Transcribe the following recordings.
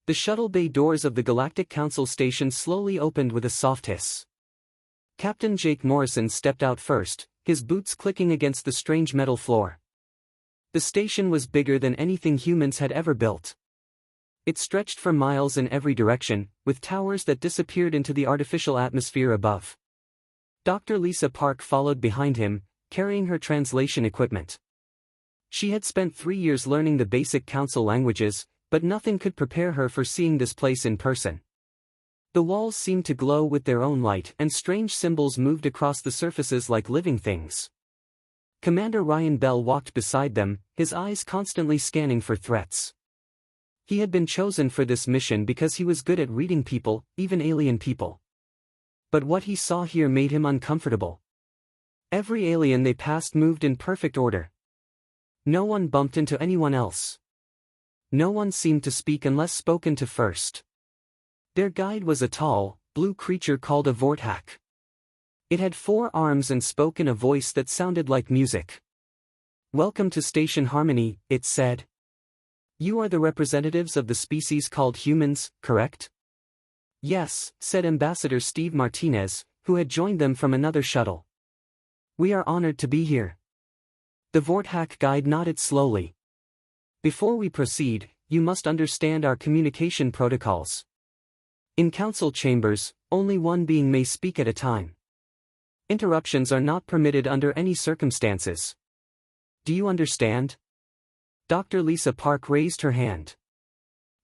The shuttle bay doors of the Galactic Council station slowly opened with a soft hiss. Captain Jake Morrison stepped out first, his boots clicking against the strange metal floor. The station was bigger than anything humans had ever built. It stretched for miles in every direction, with towers that disappeared into the artificial atmosphere above. Dr. Lisa Park followed behind him, carrying her translation equipment. She had spent 3 years learning the basic council languages, but nothing could prepare her for seeing this place in person. The walls seemed to glow with their own light and strange symbols moved across the surfaces like living things. Commander Ryan Bell walked beside them, his eyes constantly scanning for threats. He had been chosen for this mission because he was good at reading people, even alien people. But what he saw here made him uncomfortable. Every alien they passed moved in perfect order. No one bumped into anyone else. No one seemed to speak unless spoken to first. Their guide was a tall, blue creature called a vorthak. It had 4 arms and spoke in a voice that sounded like music. "Welcome to Station Harmony," it said. "You are the representatives of the species called humans, correct?" "Yes," said Ambassador Steve Martinez, who had joined them from another shuttle. "We are honored to be here." The vorthak guide nodded slowly. "Before we proceed, you must understand our communication protocols. In council chambers, only one being may speak at a time. Interruptions are not permitted under any circumstances. Do you understand?" Dr. Lisa Park raised her hand.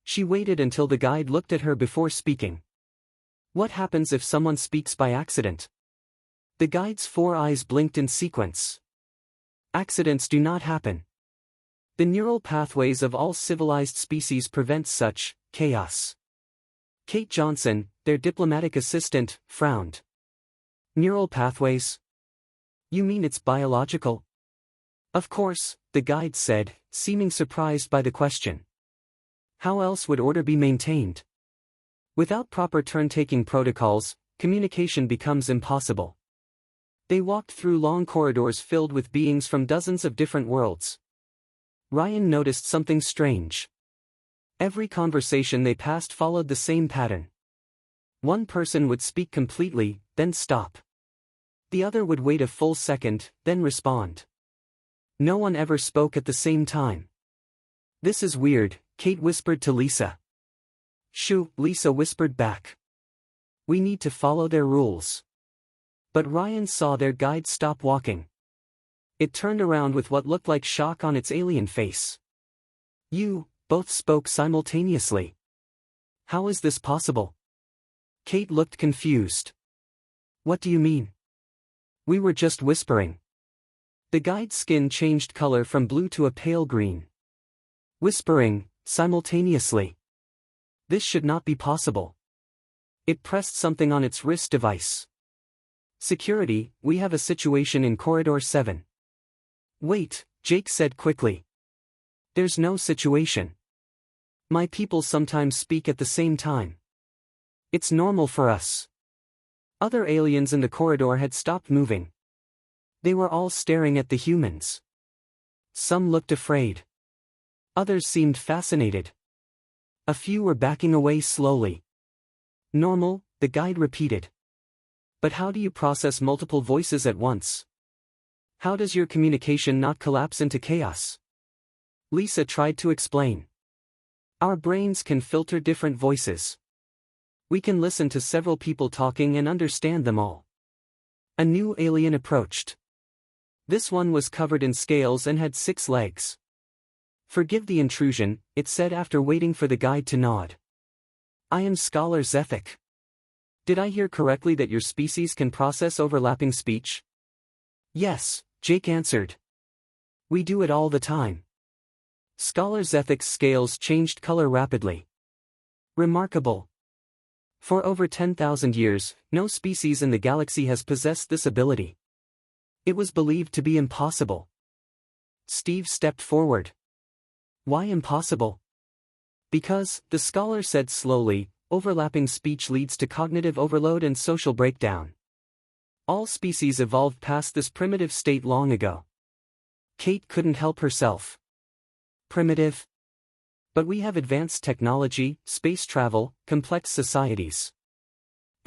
She waited until the guide looked at her before speaking. "What happens if someone speaks by accident?" The guide's 4 eyes blinked in sequence. "Accidents do not happen. The neural pathways of all civilized species prevent such chaos." Kate Johnson, their diplomatic assistant, frowned. "Neural pathways? You mean it's biological?" "Of course," the guide said, seeming surprised by the question. "How else would order be maintained? Without proper turn-taking protocols, communication becomes impossible." They walked through long corridors filled with beings from dozens of different worlds. Ryan noticed something strange. Every conversation they passed followed the same pattern. One person would speak completely, then stop. The other would wait a full second, then respond. No one ever spoke at the same time. "This is weird," Kate whispered to Lisa. "Shoo," Lisa whispered back. "We need to follow their rules." But Ryan saw their guide stop walking. It turned around with what looked like shock on its alien face. "You both spoke simultaneously. How is this possible?" Kate looked confused. "What do you mean?" "We were just whispering." The guide's skin changed color from blue to a pale green. "Whispering, simultaneously. This should not be possible." It pressed something on its wrist device. "Security, we have a situation in Corridor 7. "Wait," Jake said quickly. "There's no situation. My people sometimes speak at the same time. It's normal for us." Other aliens in the corridor had stopped moving. They were all staring at the humans. Some looked afraid. Others seemed fascinated. A few were backing away slowly. "Normal," the guide repeated. "But how do you process multiple voices at once? How does your communication not collapse into chaos?" Lisa tried to explain. "Our brains can filter different voices. We can listen to several people talking and understand them all." A new alien approached. This one was covered in scales and had 6 legs. "Forgive the intrusion," it said after waiting for the guide to nod. "I am Scholar Zethik. Did I hear correctly that your species can process overlapping speech?" "Yes," Jake answered. "We do it all the time." Scholar Zethik's scales changed color rapidly. "Remarkable. For over 10,000 years, no species in the galaxy has possessed this ability. It was believed to be impossible." Steve stepped forward. "Why impossible?" "Because," the scholar said slowly, "overlapping speech leads to cognitive overload and social breakdown. All species evolved past this primitive state long ago." Kate couldn't help herself. "Primitive? But we have advanced technology, space travel, complex societies.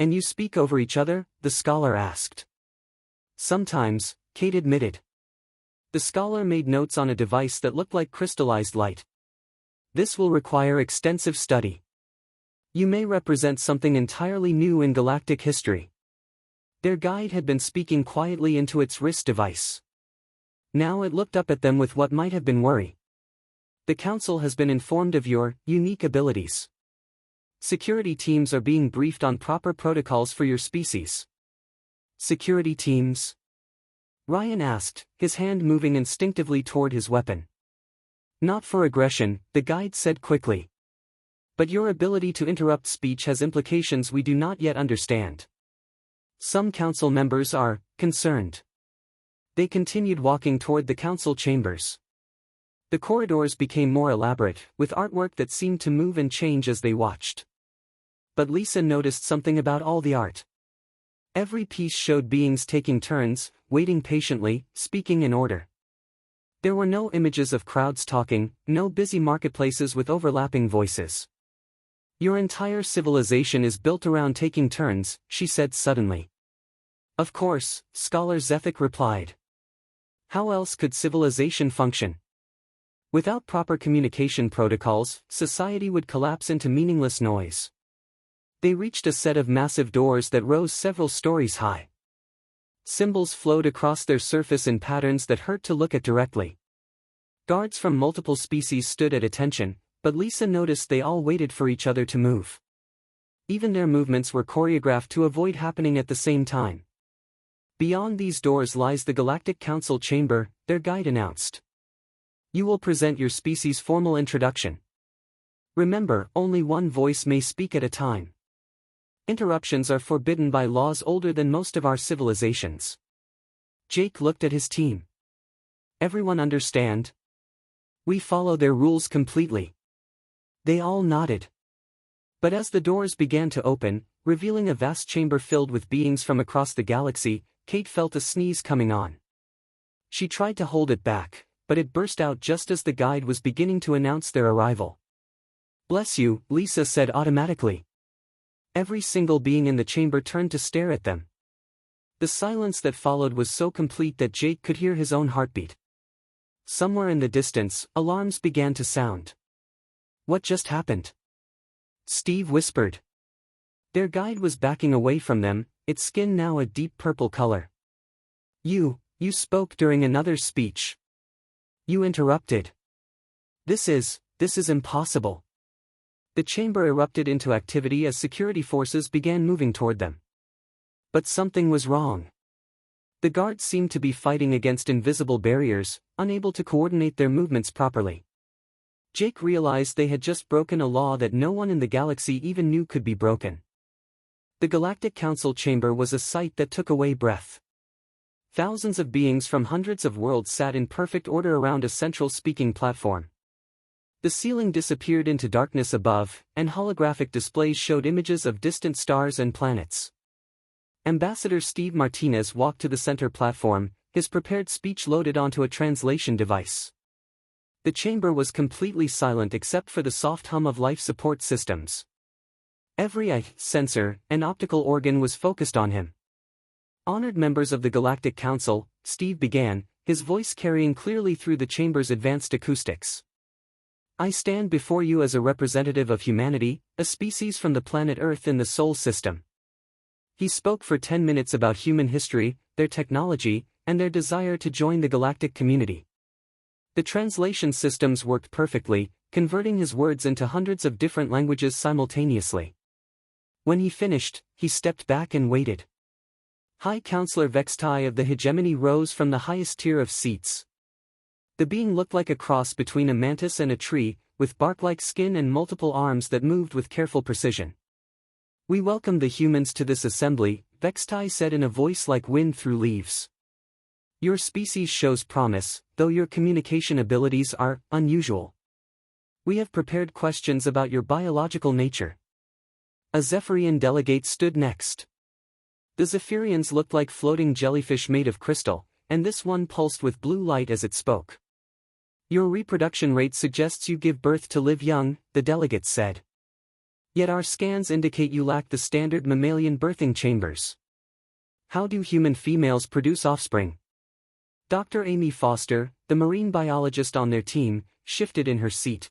And you speak over each other? The scholar asked. Sometimes, Kate admitted. The scholar made notes on a device that looked like crystallized light. This will require extensive study. You may represent something entirely new in galactic history. Their guide had been speaking quietly into its wrist device. Now it looked up at them with what might have been worry. The Council has been informed of your unique abilities. Security teams are being briefed on proper protocols for your species. Security teams? Ryan asked, his hand moving instinctively toward his weapon. Not for aggression, the guide said quickly. But your ability to interrupt speech has implications we do not yet understand. Some council members are concerned. They continued walking toward the council chambers. The corridors became more elaborate, with artwork that seemed to move and change as they watched. But Lisa noticed something about all the art. Every piece showed beings taking turns, waiting patiently, speaking in order. There were no images of crowds talking, no busy marketplaces with overlapping voices. Your entire civilization is built around taking turns, she said suddenly. Of course, Scholar Zephic replied. How else could civilization function? Without proper communication protocols, society would collapse into meaningless noise. They reached a set of massive doors that rose several stories high. Symbols flowed across their surface in patterns that hurt to look at directly. Guards from multiple species stood at attention, but Lisa noticed they all waited for each other to move. Even their movements were choreographed to avoid happening at the same time. Beyond these doors lies the Galactic Council chamber, their guide announced. You will present your species' formal introduction. Remember, only one voice may speak at a time. Interruptions are forbidden by laws older than most of our civilizations. Jake looked at his team. Everyone understand? We follow their rules completely. They all nodded. But as the doors began to open, revealing a vast chamber filled with beings from across the galaxy, Kate felt a sneeze coming on. She tried to hold it back, but it burst out just as the guide was beginning to announce their arrival. Bless you, Lisa said automatically. Every single being in the chamber turned to stare at them. The silence that followed was so complete that Jake could hear his own heartbeat. Somewhere in the distance, alarms began to sound. What just happened? Steve whispered. Their guide was backing away from them, its skin now a deep purple color. You spoke during another speech. You interrupted. This is impossible. The chamber erupted into activity as security forces began moving toward them. But something was wrong. The guards seemed to be fighting against invisible barriers, unable to coordinate their movements properly. Jake realized they had just broken a law that no one in the galaxy even knew could be broken. The Galactic Council chamber was a sight that took away breath. Thousands of beings from hundreds of worlds sat in perfect order around a central speaking platform. The ceiling disappeared into darkness above, and holographic displays showed images of distant stars and planets. Ambassador Steve Martinez walked to the center platform, his prepared speech loaded onto a translation device. The chamber was completely silent except for the soft hum of life support systems. Every eye, sensor, and optical organ was focused on him. Honored members of the Galactic Council, Steve began, his voice carrying clearly through the chamber's advanced acoustics. I stand before you as a representative of humanity, a species from the planet Earth in the Sol system. He spoke for 10 minutes about human history, their technology, and their desire to join the galactic community. The translation systems worked perfectly, converting his words into hundreds of different languages simultaneously. When he finished, he stepped back and waited. High Counselor Vextai of the hegemony rose from the highest tier of seats. The being looked like a cross between a mantis and a tree, with bark-like skin and multiple arms that moved with careful precision. We welcome the humans to this assembly, Vextai said in a voice like wind through leaves. Your species shows promise, though your communication abilities are unusual. We have prepared questions about your biological nature. A Zephyrian delegate stood next. The Zephyrians looked like floating jellyfish made of crystal, and this one pulsed with blue light as it spoke. Your reproduction rate suggests you give birth to live young, the delegates said. Yet our scans indicate you lack the standard mammalian birthing chambers. How do human females produce offspring? Dr. Amy Foster, the marine biologist on their team, shifted in her seat.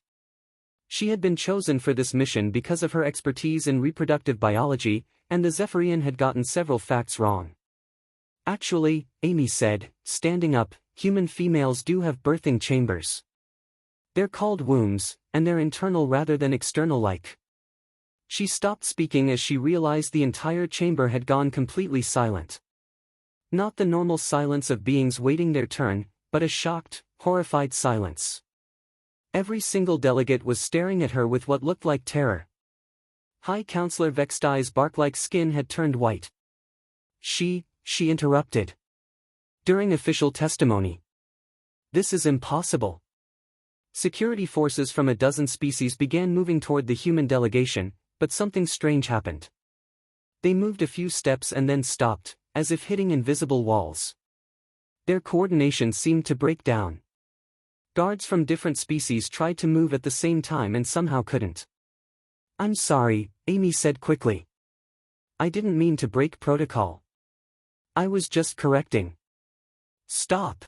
She had been chosen for this mission because of her expertise in reproductive biology, and the Zephyrian had gotten several facts wrong. Actually, Amy said, standing up, human females do have birthing chambers. They're called wombs, and they're internal rather than external-like. She stopped speaking as she realized the entire chamber had gone completely silent. Not the normal silence of beings waiting their turn, but a shocked, horrified silence. Every single delegate was staring at her with what looked like terror. High Counselor Vextai's bark-like skin had turned white. She interrupted. During official testimony. This is impossible. Security forces from a dozen species began moving toward the human delegation, but something strange happened. They moved a few steps and then stopped, as if hitting invisible walls. Their coordination seemed to break down. Guards from different species tried to move at the same time and somehow couldn't. I'm sorry, Amy said quickly. I didn't mean to break protocol. I was just correcting. Stop!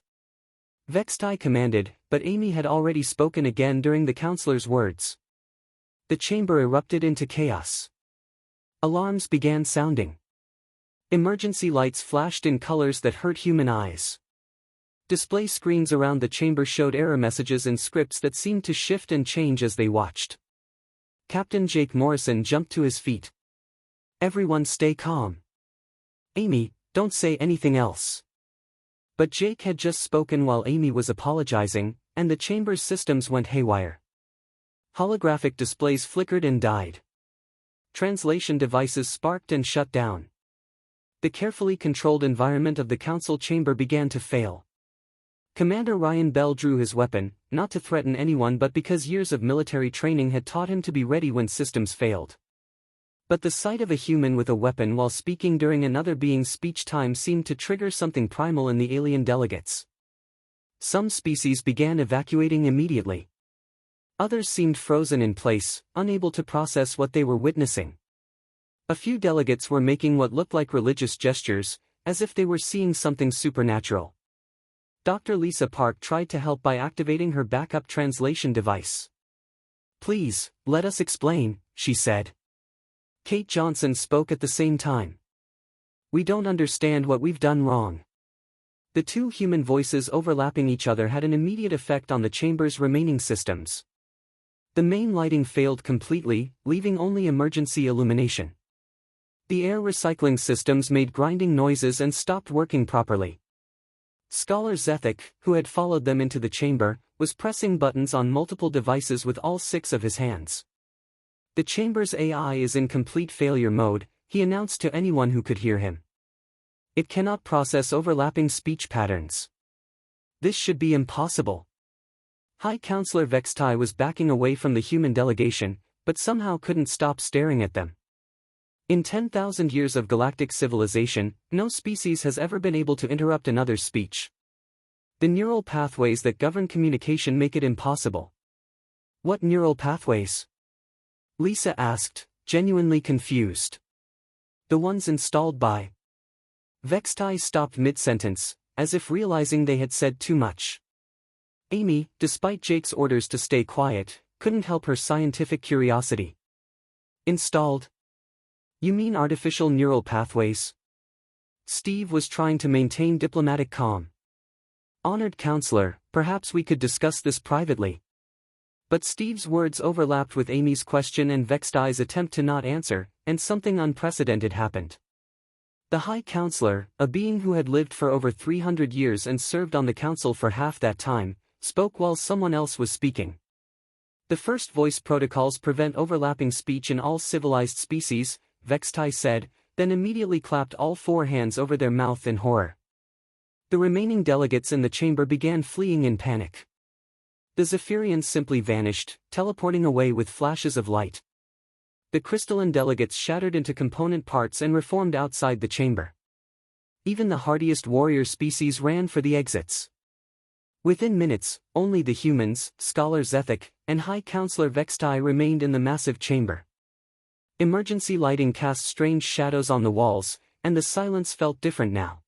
Vextai commanded, but Amy had already spoken again during the counselor's words. The chamber erupted into chaos. Alarms began sounding. Emergency lights flashed in colors that hurt human eyes. Display screens around the chamber showed error messages in scripts that seemed to shift and change as they watched. Captain Jake Morrison jumped to his feet. Everyone stay calm. Amy, don't say anything else. But Jake had just spoken while Amy was apologizing, and the chamber's systems went haywire. Holographic displays flickered and died. Translation devices sparked and shut down. The carefully controlled environment of the council chamber began to fail. Commander Ryan Bell drew his weapon, not to threaten anyone but because years of military training had taught him to be ready when systems failed. But the sight of a human with a weapon while speaking during another being's speech time seemed to trigger something primal in the alien delegates. Some species began evacuating immediately. Others seemed frozen in place, unable to process what they were witnessing. A few delegates were making what looked like religious gestures, as if they were seeing something supernatural. Dr. Lisa Park tried to help by activating her backup translation device. Please, let us explain, she said. Kate Johnson spoke at the same time. We don't understand what we've done wrong. The two human voices overlapping each other had an immediate effect on the chamber's remaining systems. The main lighting failed completely, leaving only emergency illumination. The air recycling systems made grinding noises and stopped working properly. Scholar Zethik, who had followed them into the chamber, was pressing buttons on multiple devices with all 6 of his hands. The chamber's AI is in complete failure mode, he announced to anyone who could hear him. It cannot process overlapping speech patterns. This should be impossible. High Counselor Vextai was backing away from the human delegation, but somehow couldn't stop staring at them. In 10,000 years of galactic civilization, no species has ever been able to interrupt another's speech. The neural pathways that govern communication make it impossible. What neural pathways? Lisa asked, genuinely confused. The ones installed by. Vextai stopped mid-sentence, as if realizing they had said too much. Amy, despite Jake's orders to stay quiet, couldn't help her scientific curiosity. Installed? You mean artificial neural pathways? Steve was trying to maintain diplomatic calm. Honored Counselor, perhaps we could discuss this privately. But Steve's words overlapped with Amy's question and Vextai's attempt to not answer, and something unprecedented happened. The High Counselor, a being who had lived for over 300 years and served on the council for half that time, spoke while someone else was speaking. The first voice protocols prevent overlapping speech in all civilized species, Vextai said, then immediately clapped all 4 hands over their mouth in horror. The remaining delegates in the chamber began fleeing in panic. The Zephyrians simply vanished, teleporting away with flashes of light. The crystalline delegates shattered into component parts and reformed outside the chamber. Even the hardiest warrior species ran for the exits. Within minutes, only the humans, Scholar Zethek, and High Counselor Vextai remained in the massive chamber. Emergency lighting cast strange shadows on the walls, and the silence felt different now.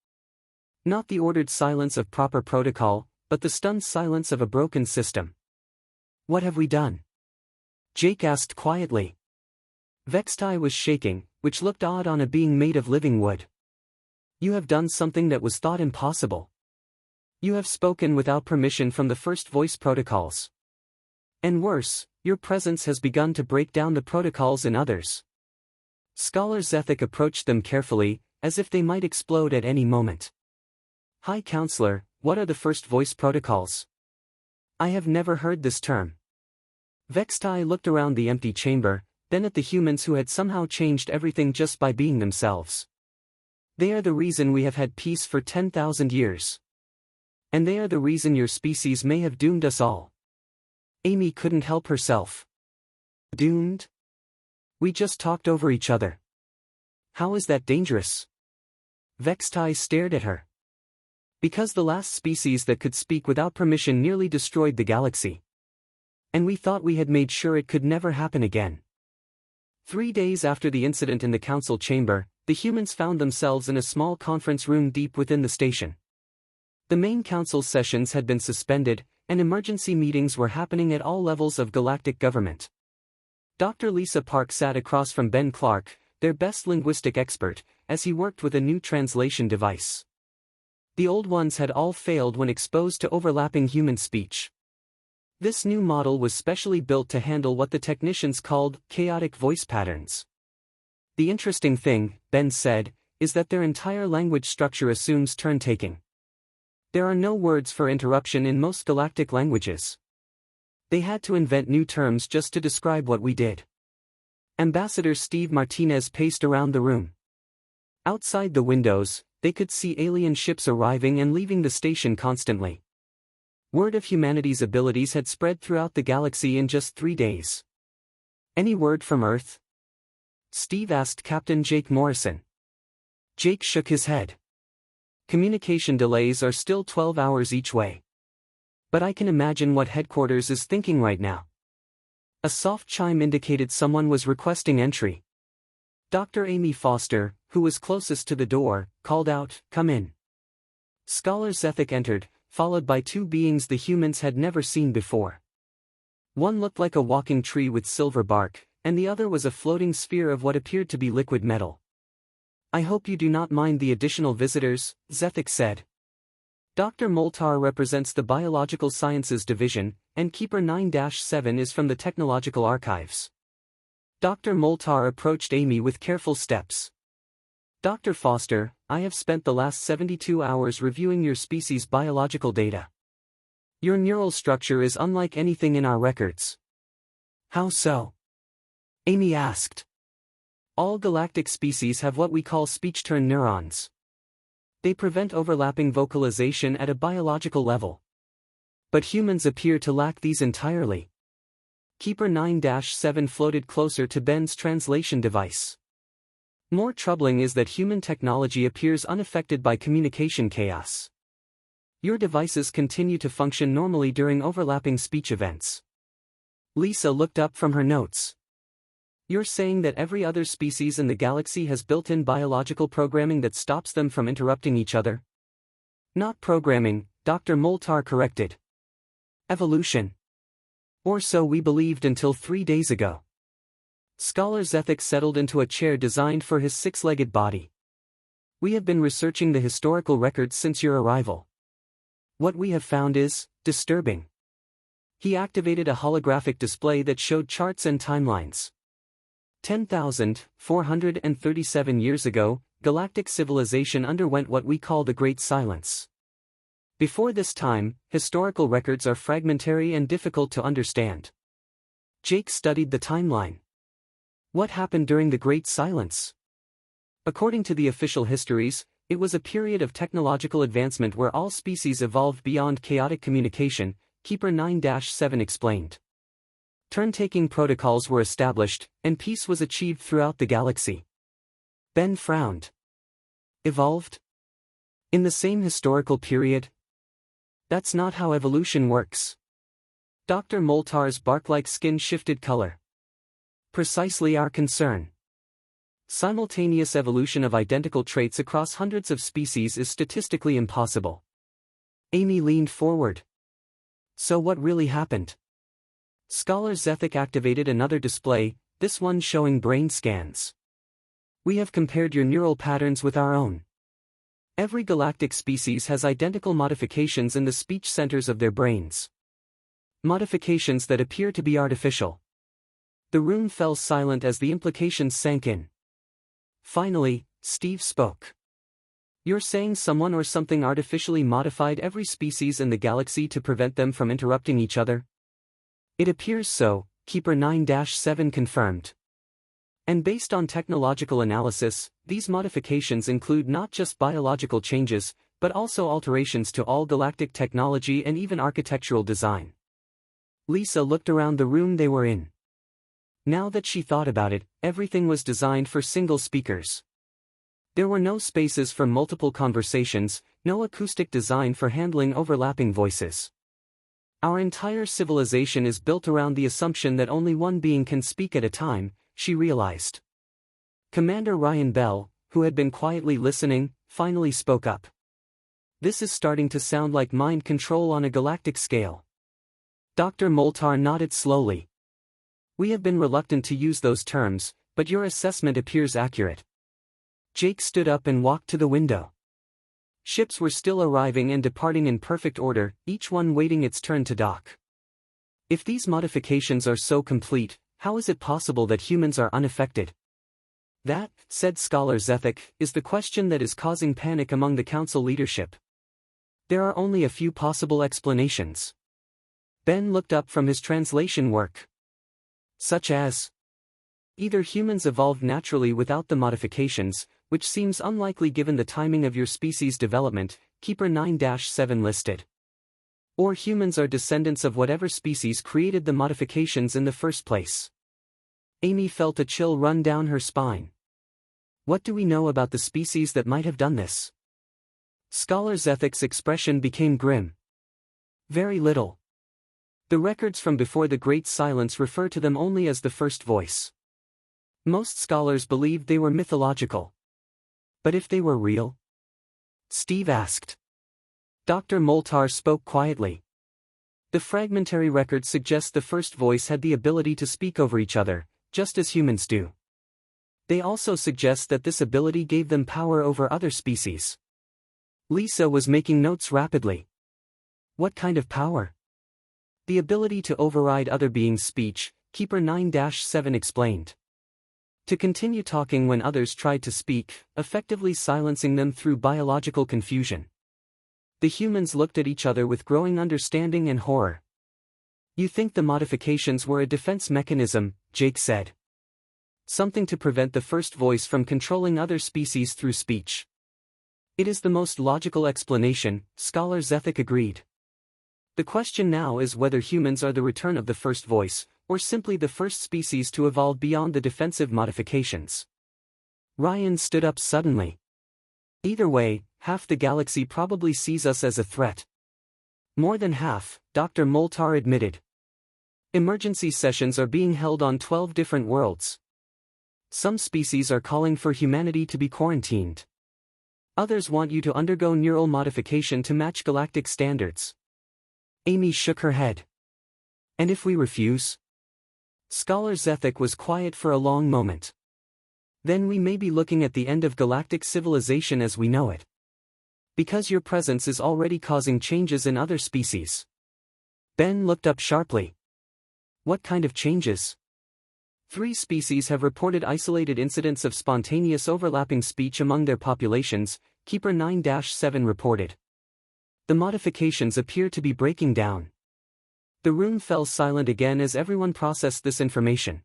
Not the ordered silence of proper protocol, but the stunned silence of a broken system. "What have we done?" Jake asked quietly. Vextai was shaking, which looked odd on a being made of living wood. "You have done something that was thought impossible. You have spoken without permission from the first voice protocols. And worse, your presence has begun to break down the protocols in others." Scholar Zethek approached them carefully, as if they might explode at any moment. "High Counselor, what are the first voice protocols? I have never heard this term." Vextai looked around the empty chamber, then at the humans who had somehow changed everything just by being themselves. "They are the reason we have had peace for 10,000 years. And they are the reason your species may have doomed us all." Amy couldn't help herself. "Doomed? We just talked over each other. How is that dangerous?" Vextai stared at her. "Because the last species that could speak without permission nearly destroyed the galaxy. And we thought we had made sure it could never happen again." 3 days after the incident in the council chamber, the humans found themselves in a small conference room deep within the station. The main council sessions had been suspended, and emergency meetings were happening at all levels of galactic government. Dr. Lisa Park sat across from Ben Clark, their best linguistic expert, as he worked with a new translation device. The old ones had all failed when exposed to overlapping human speech. This new model was specially built to handle what the technicians called chaotic voice patterns. "The interesting thing," Ben said, "is that their entire language structure assumes turn-taking. There are no words for interruption in most galactic languages. They had to invent new terms just to describe what we did." Ambassador Steve Martinez paced around the room. Outside the windows, they could see alien ships arriving and leaving the station constantly. Word of humanity's abilities had spread throughout the galaxy in just 3 days. "Any word from Earth?" Steve asked Captain Jake Morrison. Jake shook his head. "Communication delays are still 12 hours each way. But I can imagine what headquarters is thinking right now." A soft chime indicated someone was requesting entry. Dr. Amy Foster, who was closest to the door, called out, "Come in." Scholar Zethek entered, followed by 2 beings the humans had never seen before. One looked like a walking tree with silver bark, and the other was a floating sphere of what appeared to be liquid metal. "I hope you do not mind the additional visitors," Zethek said. Dr. Moltar represents the Biological Sciences Division, and Keeper 9-7 is from the Technological Archives. Dr. Moltar approached Amy with careful steps. "Dr. Foster, I have spent the last 72 hours reviewing your species' biological data. Your neural structure is unlike anything in our records." "How so?" Amy asked. "All galactic species have what we call speech-turn neurons. They prevent overlapping vocalization at a biological level. But humans appear to lack these entirely." Keeper 9-7 floated closer to Ben's translation device. "More troubling is that human technology appears unaffected by communication chaos. Your devices continue to function normally during overlapping speech events." Lisa looked up from her notes. "You're saying that every other species in the galaxy has built-in biological programming that stops them from interrupting each other?" "Not programming," Dr. Moltar corrected. "Evolution. Or so we believed until 3 days ago." Scholar Zethek settled into a chair designed for his 6-legged body. "We have been researching the historical records since your arrival. What we have found is disturbing." He activated a holographic display that showed charts and timelines. 10,437 years ago, galactic civilization underwent what we call the Great Silence. Before this time, historical records are fragmentary and difficult to understand. Jake studied the timeline. What happened during the Great Silence? According to the official histories, it was a period of technological advancement where all species evolved beyond chaotic communication, Keeper 9-7 explained. Turn-taking protocols were established, and peace was achieved throughout the galaxy. Ben frowned. Evolved? In the same historical period? That's not how evolution works. Dr. Moltar's bark-like skin shifted color. Precisely our concern. Simultaneous evolution of identical traits across hundreds of species is statistically impossible. Amy leaned forward. So what really happened? Scholar Zethik activated another display, this one showing brain scans. We have compared your neural patterns with our own. Every galactic species has identical modifications in the speech centers of their brains. Modifications that appear to be artificial. The room fell silent as the implications sank in. Finally, Steve spoke. You're saying someone or something artificially modified every species in the galaxy to prevent them from interrupting each other? It appears so, Keeper 9-7 confirmed. And based on technological analysis, these modifications include not just biological changes, but also alterations to all galactic technology and even architectural design. Lisa looked around the room they were in. Now that she thought about it, everything was designed for single speakers. There were no spaces for multiple conversations, no acoustic design for handling overlapping voices. Our entire civilization is built around the assumption that only one being can speak at a time, she realized. Commander Ryan Bell, who had been quietly listening, finally spoke up. This is starting to sound like mind control on a galactic scale. Dr. Moltar nodded slowly. We have been reluctant to use those terms, but your assessment appears accurate. Jake stood up and walked to the window. Ships were still arriving and departing in perfect order, each one waiting its turn to dock. If these modifications are so complete, how is it possible that humans are unaffected? That, said Scholar Zethik, is the question that is causing panic among the Council leadership. There are only a few possible explanations. Ben looked up from his translation work. Such as, either humans evolved naturally without the modifications, which seems unlikely given the timing of your species' development, Keeper 9-7 listed. Or humans are descendants of whatever species created the modifications in the first place. Amy felt a chill run down her spine. What do we know about the species that might have done this? Scholar Zethik's expression became grim. Very little. The records from before the Great Silence refer to them only as the first voice. Most scholars believed they were mythological. But if they were real? Steve asked. Dr. Moltar spoke quietly. The fragmentary records suggest the first voice had the ability to speak over each other, just as humans do. They also suggest that this ability gave them power over other species. Lisa was making notes rapidly. What kind of power? The ability to override other beings' speech, Keeper 9-7 explained. To continue talking when others tried to speak, effectively silencing them through biological confusion. The humans looked at each other with growing understanding and horror. You think the modifications were a defense mechanism, Jake said. Something to prevent the first voice from controlling other species through speech. It is the most logical explanation, Scholar Zethik agreed. The question now is whether humans are the return of the first voice, or simply the first species to evolve beyond the defensive modifications. Ryan stood up suddenly. Either way, half the galaxy probably sees us as a threat. More than half, Dr. Moltar admitted. Emergency sessions are being held on 12 different worlds. Some species are calling for humanity to be quarantined. Others want you to undergo neural modification to match galactic standards. Amy shook her head. And if we refuse? Scholar Zethik was quiet for a long moment. Then we may be looking at the end of galactic civilization as we know it. Because your presence is already causing changes in other species. Ben looked up sharply. What kind of changes? 3 species have reported isolated incidents of spontaneous overlapping speech among their populations, Keeper 9-7 reported. The modifications appear to be breaking down. The room fell silent again as everyone processed this information.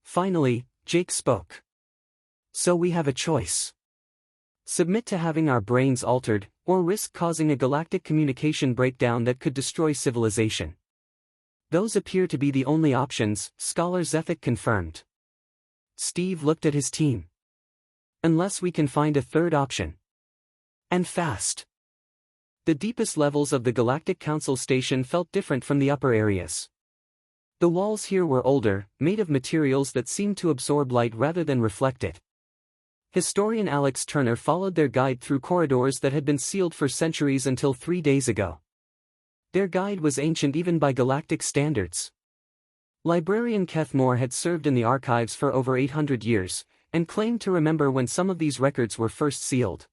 Finally, Jake spoke. So we have a choice. Submit to having our brains altered, or risk causing a galactic communication breakdown that could destroy civilization. Those appear to be the only options, Scholar Zethik confirmed. Steve looked at his team. Unless we can find a third option. And fast. The deepest levels of the Galactic Council station felt different from the upper areas. The walls here were older, made of materials that seemed to absorb light rather than reflect it. Historian Alex Turner followed their guide through corridors that had been sealed for centuries until 3 days ago. Their guide was ancient even by galactic standards. Librarian Keth Moore had served in the archives for over 800 years, and claimed to remember when some of these records were first sealed.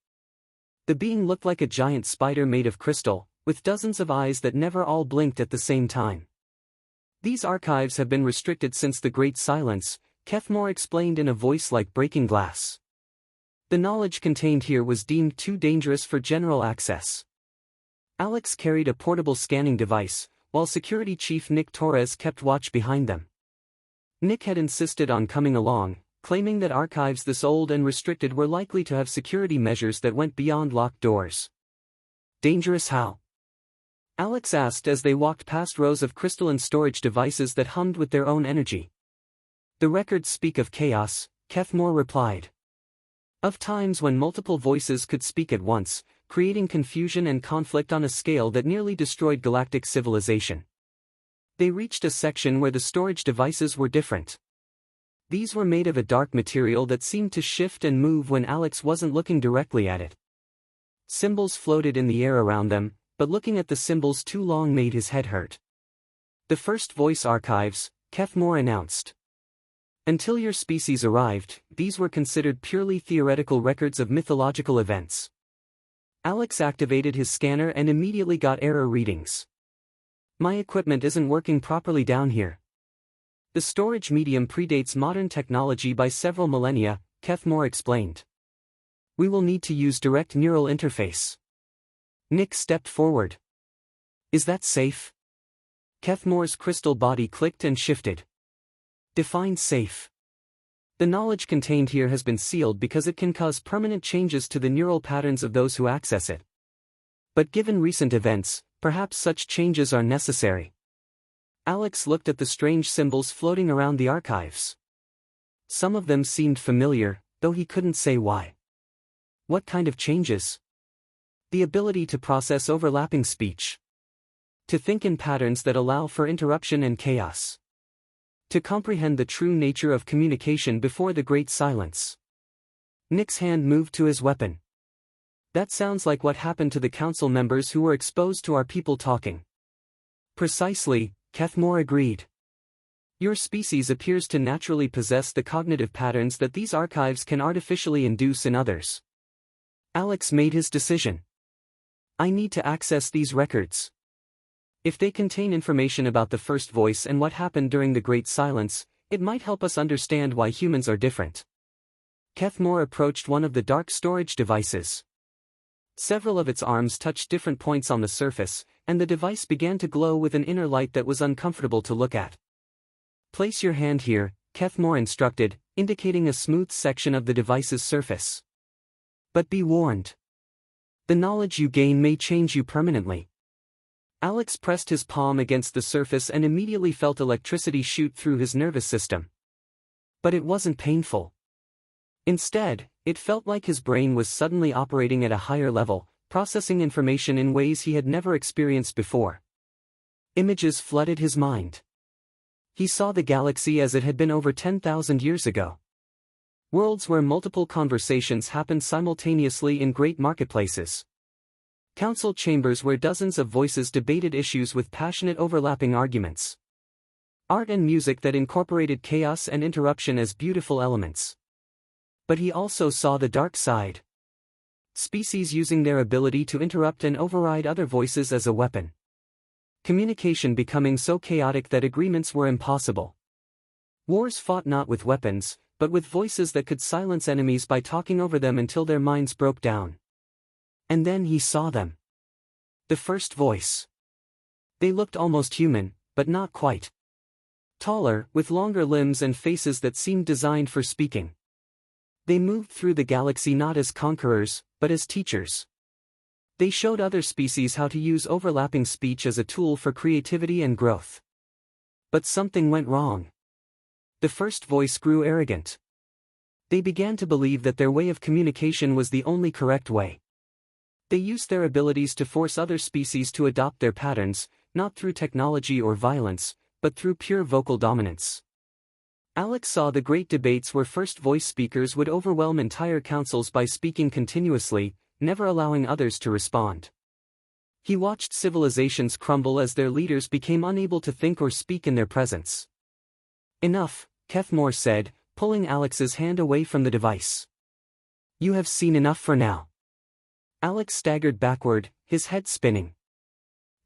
The being looked like a giant spider made of crystal, with dozens of eyes that never all blinked at the same time. These archives have been restricted since the Great Silence, Keth Moore explained in a voice like breaking glass. The knowledge contained here was deemed too dangerous for general access. Alex carried a portable scanning device, while Security Chief Nick Torres kept watch behind them. Nick had insisted on coming along, claiming that archives this old and restricted were likely to have security measures that went beyond locked doors. Dangerous how? Alex asked as they walked past rows of crystalline storage devices that hummed with their own energy. The records speak of chaos, Keth Moore replied. Of times when multiple voices could speak at once, creating confusion and conflict on a scale that nearly destroyed galactic civilization. They reached a section where the storage devices were different. These were made of a dark material that seemed to shift and move when Alex wasn't looking directly at it. Symbols floated in the air around them, but looking at the symbols too long made his head hurt. The first voice archives, Keth Moore announced. Until your species arrived, these were considered purely theoretical records of mythological events. Alex activated his scanner and immediately got error readings. My equipment isn't working properly down here. The storage medium predates modern technology by several millennia, Keth Moore explained. We will need to use direct neural interface. Nick stepped forward. Is that safe? Keth Moore's crystal body clicked and shifted. Define safe. The knowledge contained here has been sealed because it can cause permanent changes to the neural patterns of those who access it. But given recent events, perhaps such changes are necessary. Alex looked at the strange symbols floating around the archives. Some of them seemed familiar, though he couldn't say why. What kind of changes? The ability to process overlapping speech. To think in patterns that allow for interruption and chaos. To comprehend the true nature of communication before the Great Silence. Nick's hand moved to his weapon. That sounds like what happened to the council members who were exposed to our people talking. Precisely, Keth Moore agreed. Your species appears to naturally possess the cognitive patterns that these archives can artificially induce in others. Alex made his decision. I need to access these records. If they contain information about the first voice and what happened during the Great Silence, it might help us understand why humans are different. Keth Moore approached one of the dark storage devices. Several of its arms touched different points on the surface, and the device began to glow with an inner light that was uncomfortable to look at. Place your hand here, Keth Moore instructed, indicating a smooth section of the device's surface. But be warned. The knowledge you gain may change you permanently. Alex pressed his palm against the surface and immediately felt electricity shoot through his nervous system. But it wasn't painful. Instead, it felt like his brain was suddenly operating at a higher level, processing information in ways he had never experienced before. Images flooded his mind. He saw the galaxy as it had been over 10,000 years ago. Worlds where multiple conversations happened simultaneously in great marketplaces. Council chambers where dozens of voices debated issues with passionate overlapping arguments. Art and music that incorporated chaos and interruption as beautiful elements. But he also saw the dark side. Species using their ability to interrupt and override other voices as a weapon. Communication becoming so chaotic that agreements were impossible. Wars fought not with weapons, but with voices that could silence enemies by talking over them until their minds broke down. And then he saw them. The first voice. They looked almost human, but not quite. Taller, with longer limbs and faces that seemed designed for speaking. They moved through the galaxy not as conquerors, but as teachers. They showed other species how to use overlapping speech as a tool for creativity and growth. But something went wrong. The first voice grew arrogant. They began to believe that their way of communication was the only correct way. They use their abilities to force other species to adopt their patterns, not through technology or violence, but through pure vocal dominance. Alex saw the great debates where first voice speakers would overwhelm entire councils by speaking continuously, never allowing others to respond. He watched civilizations crumble as their leaders became unable to think or speak in their presence. Enough, Kethmore said, pulling Alex's hand away from the device. You have seen enough for now. Alex staggered backward, his head spinning.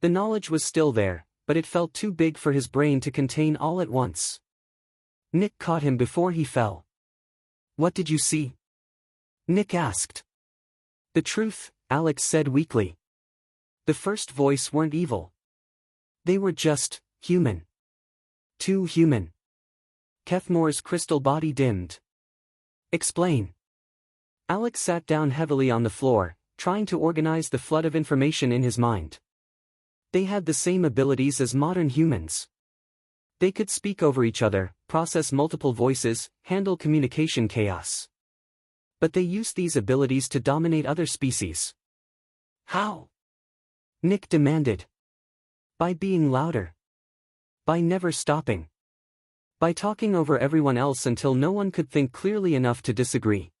The knowledge was still there, but it felt too big for his brain to contain all at once. Nick caught him before he fell. What did you see? Nick asked. The truth, Alex said weakly. The first voice weren't evil. They were just human. Too human. Kethmore's crystal body dimmed. Explain. Alex sat down heavily on the floor, trying to organize the flood of information in his mind. They had the same abilities as modern humans. They could speak over each other, process multiple voices, handle communication chaos. But they used these abilities to dominate other species. How? Nick demanded. By being louder. By never stopping. By talking over everyone else until no one could think clearly enough to disagree.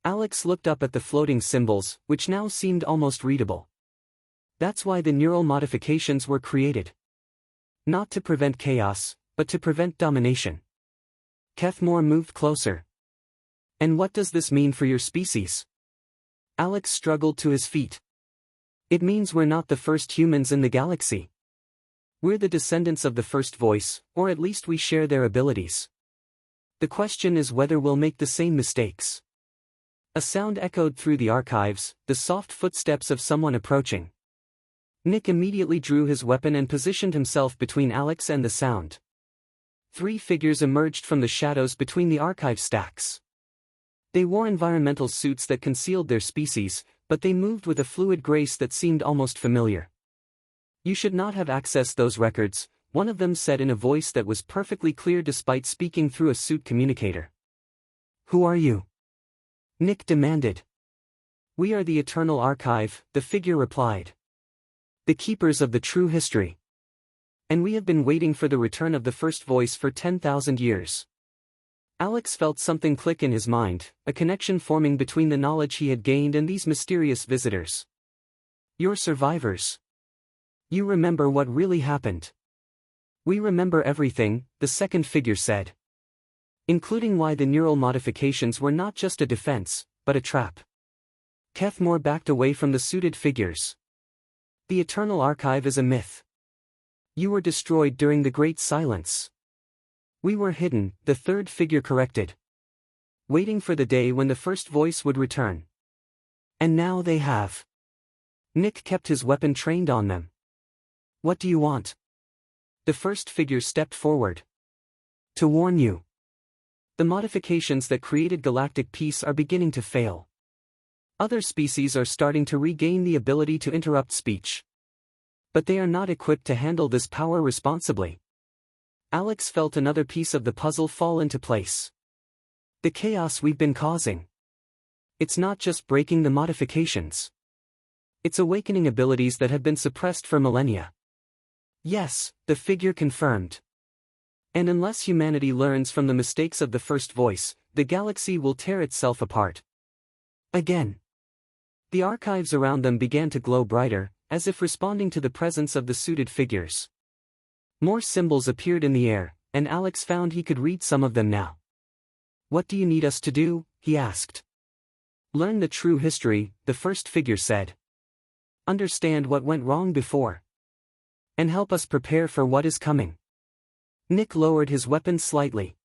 Alex looked up at the floating symbols, which now seemed almost readable. That's why the neural modifications were created. Not to prevent chaos, but to prevent domination. Kethmore moved closer. And what does this mean for your species? Alex struggled to his feet. It means we're not the first humans in the galaxy. We're the descendants of the first voice, or at least we share their abilities. The question is whether we'll make the same mistakes. A sound echoed through the archives, the soft footsteps of someone approaching. Nick immediately drew his weapon and positioned himself between Alex and the sound. 3 figures emerged from the shadows between the archive stacks. They wore environmental suits that concealed their species, but they moved with a fluid grace that seemed almost familiar. You should not have accessed those records, one of them said in a voice that was perfectly clear despite speaking through a suit communicator. Who are you? Nick demanded. We are the Eternal Archive, the figure replied. The keepers of the true history. And we have been waiting for the return of the first voice for 10,000 years. Alex felt something click in his mind, a connection forming between the knowledge he had gained and these mysterious visitors. You're survivors. You remember what really happened. We remember everything, the second figure said. Including why the neural modifications were not just a defense, but a trap. Kethmore backed away from the suited figures. The Eternal Archive is a myth. You were destroyed during the Great Silence. We were hidden, the third figure corrected. Waiting for the day when the first voice would return. And now they have. Nick kept his weapon trained on them. What do you want? The first figure stepped forward. To warn you. The modifications that created galactic peace are beginning to fail. Other species are starting to regain the ability to interrupt speech. But they are not equipped to handle this power responsibly. Alex felt another piece of the puzzle fall into place. The chaos we've been causing. It's not just breaking the modifications. It's awakening abilities that have been suppressed for millennia. Yes, the figure confirmed. And unless humanity learns from the mistakes of the first voice, the galaxy will tear itself apart. Again. The archives around them began to glow brighter, as if responding to the presence of the suited figures. More symbols appeared in the air, and Alex found he could read some of them now. What do you need us to do? He asked. Learn the true history, the first figure said. Understand what went wrong before. And help us prepare for what is coming. Nick lowered his weapon slightly.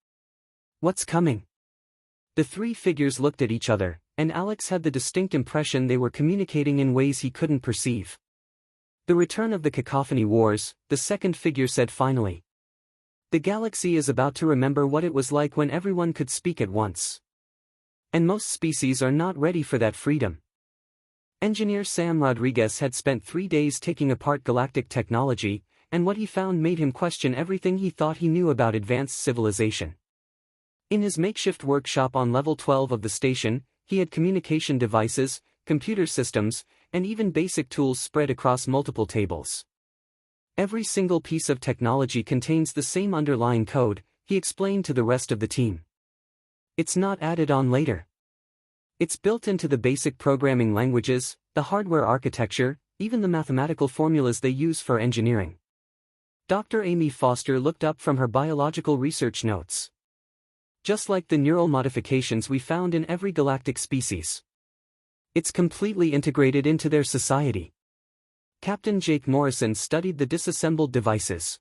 What's coming? The 3 figures looked at each other, and Alex had the distinct impression they were communicating in ways he couldn't perceive. The return of the cacophony wars, the second figure said finally. The galaxy is about to remember what it was like when everyone could speak at once. And most species are not ready for that freedom. Engineer Sam Rodriguez had spent 3 days taking apart galactic technology, and what he found made him question everything he thought he knew about advanced civilization. In his makeshift workshop on level 12 of the station, he had communication devices, computer systems, and even basic tools spread across multiple tables. Every single piece of technology contains the same underlying code, he explained to the rest of the team. It's not added on later. It's built into the basic programming languages, the hardware architecture, even the mathematical formulas they use for engineering. Dr. Amy Foster looked up from her biological research notes. Just like the neural modifications we found in every galactic species. It's completely integrated into their society. Captain Jake Morrison studied the disassembled devices.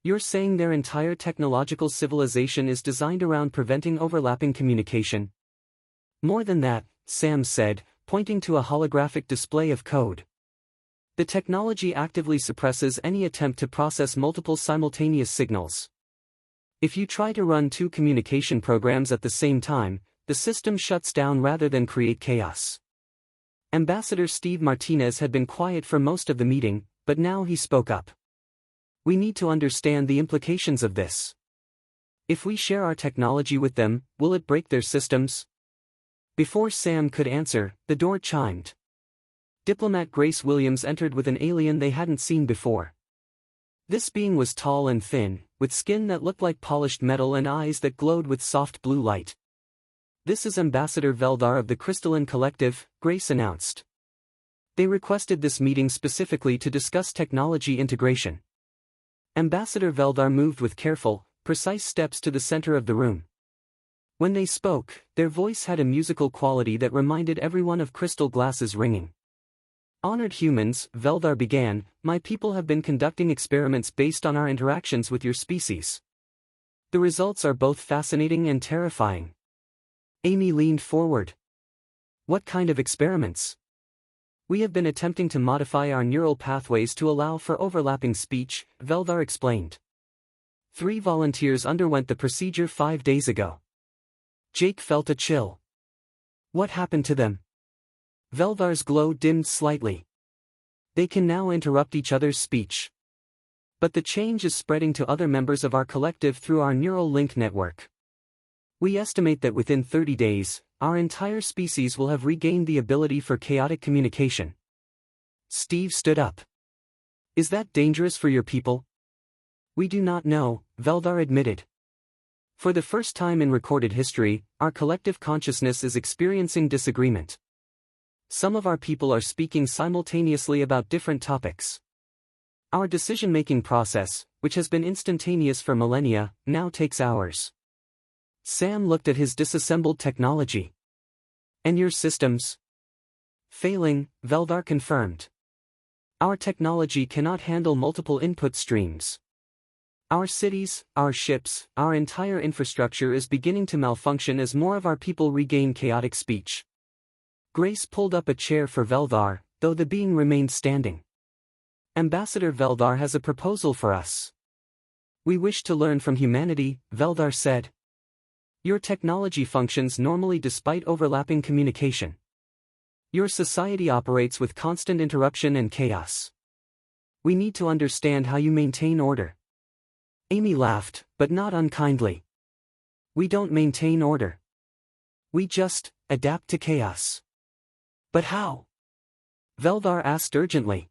You're saying their entire technological civilization is designed around preventing overlapping communication? More than that, Sam said, pointing to a holographic display of code. The technology actively suppresses any attempt to process multiple simultaneous signals. If you try to run two communication programs at the same time, the system shuts down rather than create chaos. Ambassador Steve Martinez had been quiet for most of the meeting, but now he spoke up. We need to understand the implications of this. If we share our technology with them, will it break their systems? Before Sam could answer, the door chimed. Diplomat Grace Williams entered with an alien they hadn't seen before. This being was tall and thin, with skin that looked like polished metal and eyes that glowed with soft blue light. This is Ambassador Veldar of the Crystalline Collective, Grace announced. They requested this meeting specifically to discuss technology integration. Ambassador Veldar moved with careful, precise steps to the center of the room. When they spoke, their voice had a musical quality that reminded everyone of crystal glasses ringing. Honored humans, Veldar began, my people have been conducting experiments based on our interactions with your species. The results are both fascinating and terrifying. Amy leaned forward. What kind of experiments? We have been attempting to modify our neural pathways to allow for overlapping speech, Veldar explained. 3 volunteers underwent the procedure 5 days ago. Jake felt a chill. What happened to them? Veldar's glow dimmed slightly. They can now interrupt each other's speech. But the change is spreading to other members of our collective through our neural link network. We estimate that within 30 days, our entire species will have regained the ability for chaotic communication. Steve stood up. Is that dangerous for your people? We do not know, Veldar admitted. For the first time in recorded history, our collective consciousness is experiencing disagreement. Some of our people are speaking simultaneously about different topics. Our decision-making process, which has been instantaneous for millennia, now takes hours. Sam looked at his disassembled technology. And your systems? Failing, Veldar confirmed. Our technology cannot handle multiple input streams. Our cities, our ships, our entire infrastructure is beginning to malfunction as more of our people regain chaotic speech. Grace pulled up a chair for Veldar, though the being remained standing. Ambassador Veldar has a proposal for us. We wish to learn from humanity, Veldar said. Your technology functions normally despite overlapping communication. Your society operates with constant interruption and chaos. We need to understand how you maintain order. Amy laughed, but not unkindly. We don't maintain order. We just adapt to chaos. But how? Veldar asked urgently.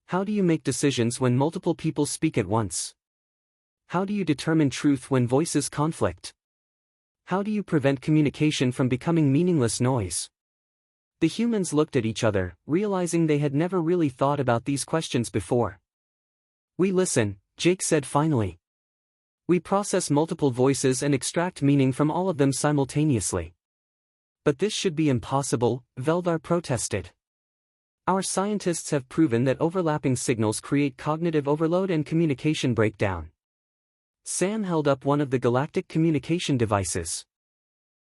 How do you make decisions when multiple people speak at once? How do you determine truth when voices conflict? How do you prevent communication from becoming meaningless noise? The humans looked at each other, realizing they had never really thought about these questions before. We listen, Jake said finally. We process multiple voices and extract meaning from all of them simultaneously. But this should be impossible, Veldar protested. Our scientists have proven that overlapping signals create cognitive overload and communication breakdown. Sam held up one of the galactic communication devices.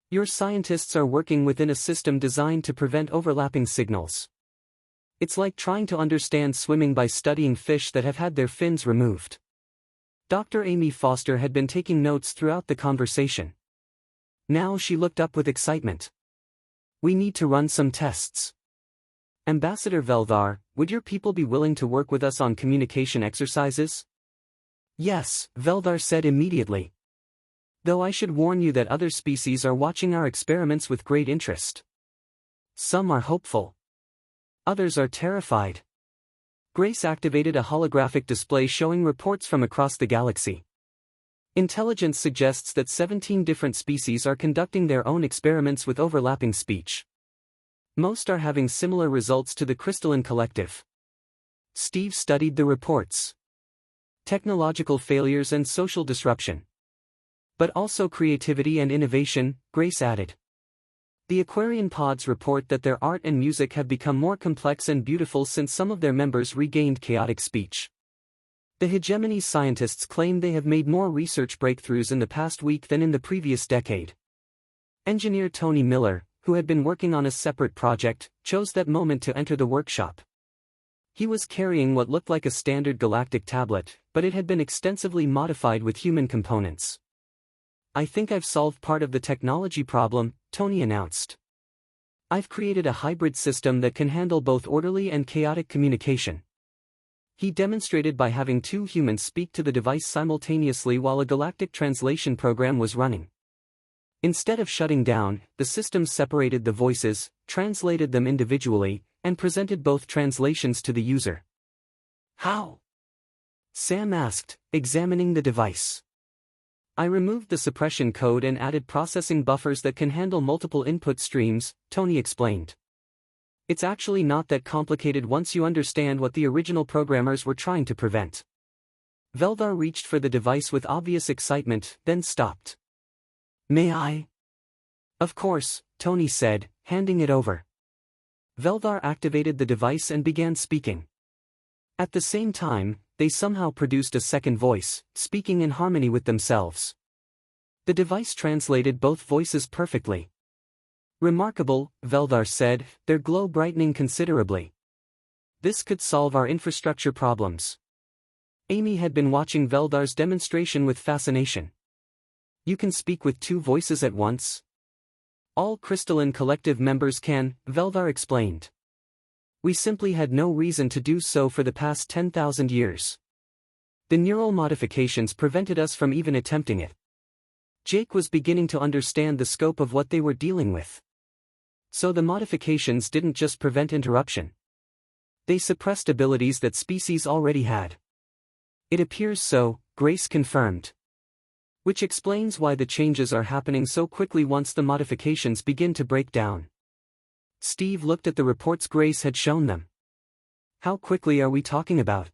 Your scientists are working within a system designed to prevent overlapping signals. It's like trying to understand swimming by studying fish that have had their fins removed. Dr. Amy Foster had been taking notes throughout the conversation. Now she looked up with excitement. We need to run some tests. Ambassador Veldar, would your people be willing to work with us on communication exercises? Yes, Veldar said immediately. Though I should warn you that other species are watching our experiments with great interest. Some are hopeful. Others are terrified. Grace activated a holographic display showing reports from across the galaxy. Intelligence suggests that 17 different species are conducting their own experiments with overlapping speech. Most are having similar results to the crystalline collective. Steve studied the reports. Technological failures and social disruption. But also creativity and innovation, Grace added. The Aquarian pods report that their art and music have become more complex and beautiful since some of their members regained chaotic speech. The hegemony scientists claim they have made more research breakthroughs in the past week than in the previous decade. Engineer Tony Miller, who had been working on a separate project, chose that moment to enter the workshop. He was carrying what looked like a standard galactic tablet, but it had been extensively modified with human components. I think I've solved part of the technology problem, Tony announced. I've created a hybrid system that can handle both orderly and chaotic communication. He demonstrated by having two humans speak to the device simultaneously while a galactic translation program was running. Instead of shutting down, the system separated the voices, translated them individually, and presented both translations to the user. How? Sam asked, examining the device. I removed the suppression code and added processing buffers that can handle multiple input streams, Tony explained. It's actually not that complicated once you understand what the original programmers were trying to prevent. Veldar reached for the device with obvious excitement, then stopped. May I? Of course, Tony said, handing it over. Veldar activated the device and began speaking. At the same time, they somehow produced a second voice, speaking in harmony with themselves. The device translated both voices perfectly. Remarkable, Veldar said, their glow brightening considerably. This could solve our infrastructure problems. Amy had been watching Veldar's demonstration with fascination. You can speak with two voices at once? All crystalline collective members can, Veldar explained. We simply had no reason to do so for the past 10,000 years. The neural modifications prevented us from even attempting it. Jake was beginning to understand the scope of what they were dealing with. So the modifications didn't just prevent interruption. They suppressed abilities that species already had. It appears so, Grace confirmed. Which explains why the changes are happening so quickly once the modifications begin to break down. Steve looked at the reports Grace had shown them. How quickly are we talking about?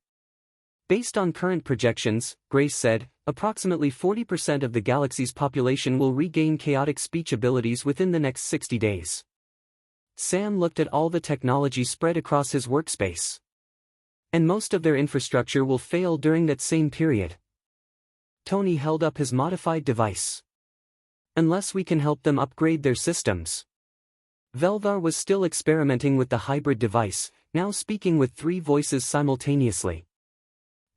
Based on current projections, Grace said, approximately 40% of the galaxy's population will regain chaotic speech abilities within the next 60 days. Sam looked at all the technology spread across his workspace. And most of their infrastructure will fail during that same period. Tony held up his modified device. Unless we can help them upgrade their systems. Veldar was still experimenting with the hybrid device, now speaking with three voices simultaneously.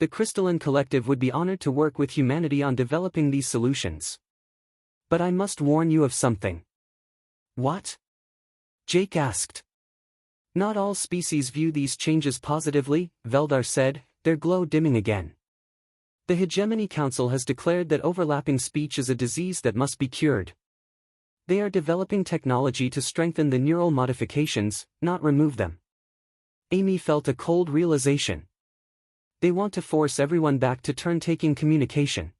The crystalline collective would be honored to work with humanity on developing these solutions. But I must warn you of something. What? Jake asked. Not all species view these changes positively, Veldar said, their glow dimming again. The Hegemony Council has declared that overlapping speech is a disease that must be cured. They are developing technology to strengthen the neural modifications, not remove them. Amy felt a cold realization. They want to force everyone back to turn-taking communication.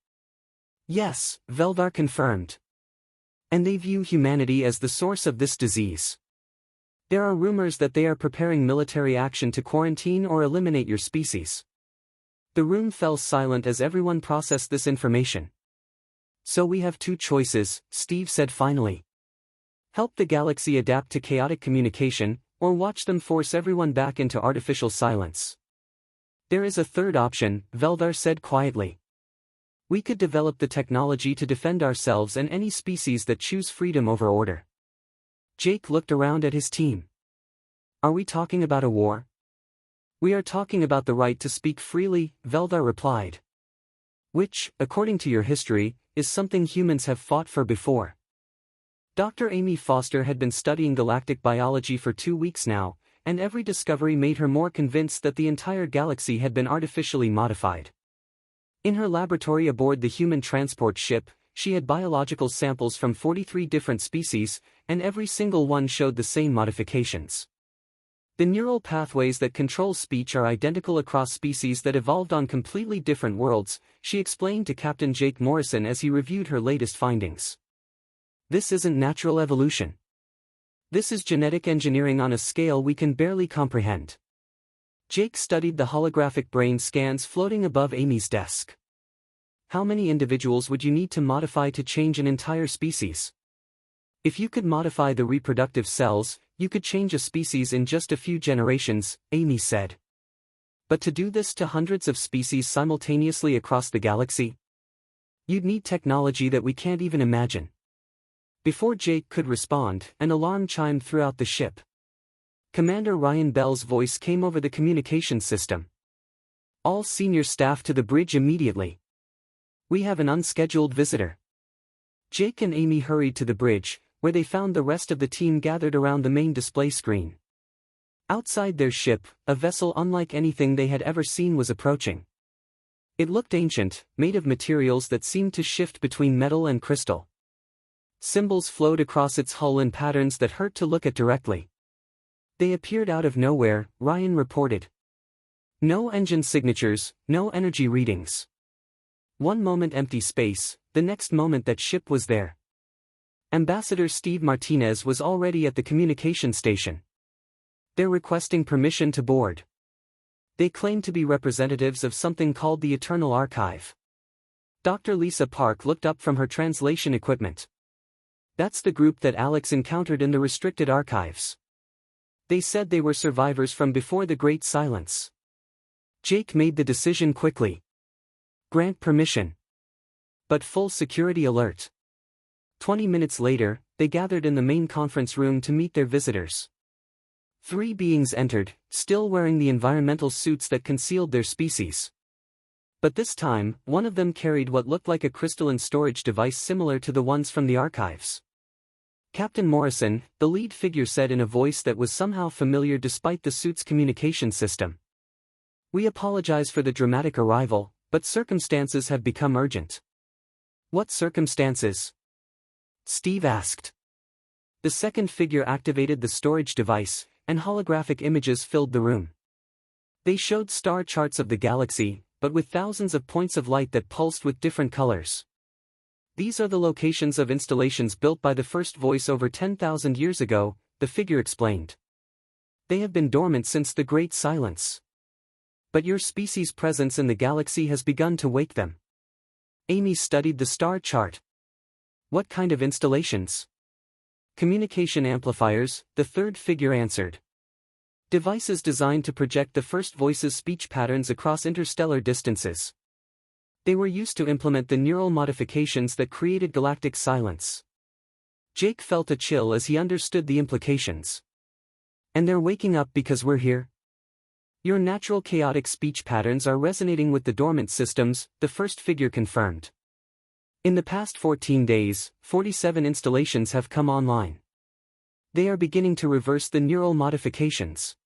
Yes, Veldar confirmed. And they view humanity as the source of this disease. There are rumors that they are preparing military action to quarantine or eliminate your species. The room fell silent as everyone processed this information. So we have two choices, Steve said finally. Help the galaxy adapt to chaotic communication, or watch them force everyone back into artificial silence. There is a third option, Veldar said quietly. We could develop the technology to defend ourselves and any species that choose freedom over order. Jake looked around at his team. Are we talking about a war? We are talking about the right to speak freely, Veldar replied. Which, according to your history, is something humans have fought for before. Dr. Amy Foster had been studying galactic biology for 2 weeks now, and every discovery made her more convinced that the entire galaxy had been artificially modified. In her laboratory aboard the human transport ship, she had biological samples from 43 different species, and every single one showed the same modifications. The neural pathways that control speech are identical across species that evolved on completely different worlds, she explained to Captain Jake Morrison as he reviewed her latest findings. This isn't natural evolution. This is genetic engineering on a scale we can barely comprehend. Jake studied the holographic brain scans floating above Amy's desk. How many individuals would you need to modify to change an entire species? If you could modify the reproductive cells, you could change a species in just a few generations, Amy said. But to do this to hundreds of species simultaneously across the galaxy? You'd need technology that we can't even imagine. Before Jake could respond, an alarm chimed throughout the ship. Commander Ryan Bell's voice came over the communication system. All senior staff to the bridge immediately. We have an unscheduled visitor. Jake and Amy hurried to the bridge, where they found the rest of the team gathered around the main display screen. Outside their ship, a vessel unlike anything they had ever seen was approaching. It looked ancient, made of materials that seemed to shift between metal and crystal. Symbols flowed across its hull in patterns that hurt to look at directly. They appeared out of nowhere, Ryan reported. No engine signatures, no energy readings. One moment empty space, the next moment that ship was there. Ambassador Steve Martinez was already at the communication station. They're requesting permission to board. They claim to be representatives of something called the Eternal Archive. Dr. Lisa Park looked up from her translation equipment. That's the group that Alex encountered in the restricted archives. They said they were survivors from before the Great Silence. Jake made the decision quickly. Grant permission. But full security alert. 20 minutes later, they gathered in the main conference room to meet their visitors. 3 beings entered, still wearing the environmental suits that concealed their species. But this time, one of them carried what looked like a crystalline storage device similar to the ones from the archives. Captain Morrison, the lead figure, said in a voice that was somehow familiar despite the suit's communication system. We apologize for the dramatic arrival, but circumstances have become urgent. What circumstances? Steve asked. The second figure activated the storage device, and holographic images filled the room. They showed star charts of the galaxy, but with thousands of points of light that pulsed with different colors. These are the locations of installations built by the first voice over 10,000 years ago, the figure explained. They have been dormant since the Great Silence. But your species' presence in the galaxy has begun to wake them. Amy studied the star chart. What kind of installations? Communication amplifiers, the third figure answered. Devices designed to project the first voice's speech patterns across interstellar distances. They were used to implement the neural modifications that created galactic silence. Jake felt a chill as he understood the implications. And they're waking up because we're here? Your natural chaotic speech patterns are resonating with the dormant systems, the first figure confirmed. In the past 14 days, 47 installations have come online. They are beginning to reverse the neural modifications.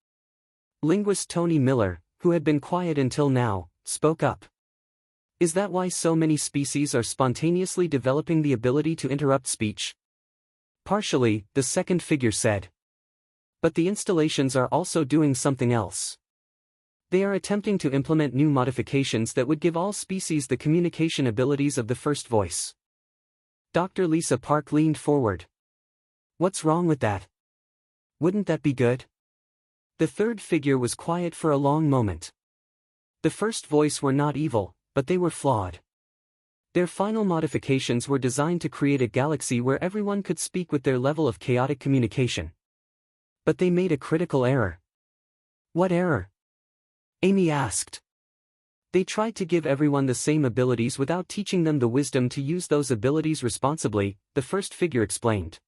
Linguist Tony Miller, who had been quiet until now, spoke up. Is that why so many species are spontaneously developing the ability to interrupt speech? Partially, the second figure said. But the installations are also doing something else. They are attempting to implement new modifications that would give all species the communication abilities of the first voice. Dr. Lisa Park leaned forward. What's wrong with that? Wouldn't that be good? The third figure was quiet for a long moment. The first voice were not evil, but they were flawed. Their final modifications were designed to create a galaxy where everyone could speak with their level of chaotic communication. But they made a critical error. What error? Amy asked. They tried to give everyone the same abilities without teaching them the wisdom to use those abilities responsibly, the first figure explained.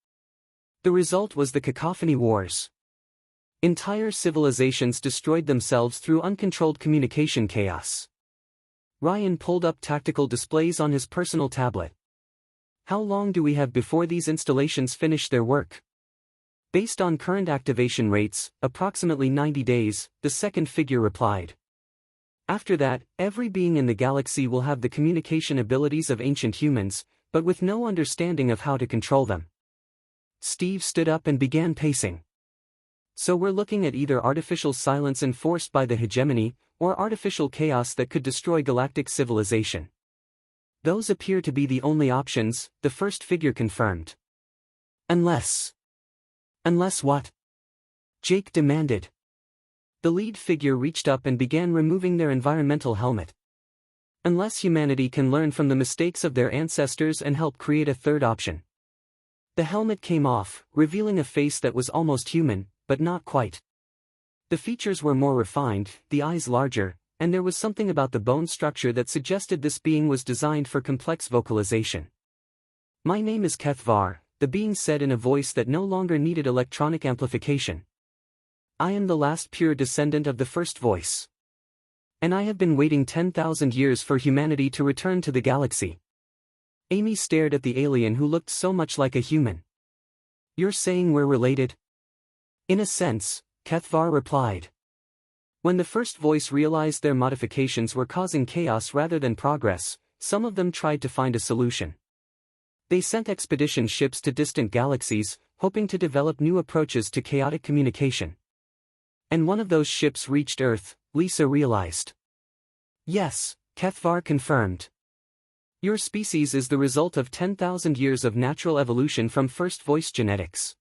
The result was the cacophony wars. Entire civilizations destroyed themselves through uncontrolled communication chaos. Ryan pulled up tactical displays on his personal tablet. How long do we have before these installations finish their work? Based on current activation rates, approximately 90 days, the second figure replied. After that, every being in the galaxy will have the communication abilities of ancient humans, but with no understanding of how to control them. Steve stood up and began pacing. So we're looking at either artificial silence enforced by the hegemony, or artificial chaos that could destroy galactic civilization. Those appear to be the only options, the first figure confirmed. Unless what? Jake demanded. The lead figure reached up and began removing their environmental helmet. Unless humanity can learn from the mistakes of their ancestors and help create a third option. The helmet came off, revealing a face that was almost human, but not quite. The features were more refined, the eyes larger, and there was something about the bone structure that suggested this being was designed for complex vocalization. "My name is Kethvar," the being said in a voice that no longer needed electronic amplification. "I am the last pure descendant of the first voice. And I have been waiting 10,000 years for humanity to return to the galaxy." Amy stared at the alien who looked so much like a human. "You're saying we're related?" "In a sense," Kethvar replied. When the first voice realized their modifications were causing chaos rather than progress, some of them tried to find a solution. They sent expedition ships to distant galaxies, hoping to develop new approaches to chaotic communication. And one of those ships reached Earth, Lisa realized. "Yes," Kethvar confirmed. "Your species is the result of 10,000 years of natural evolution from first voice genetics.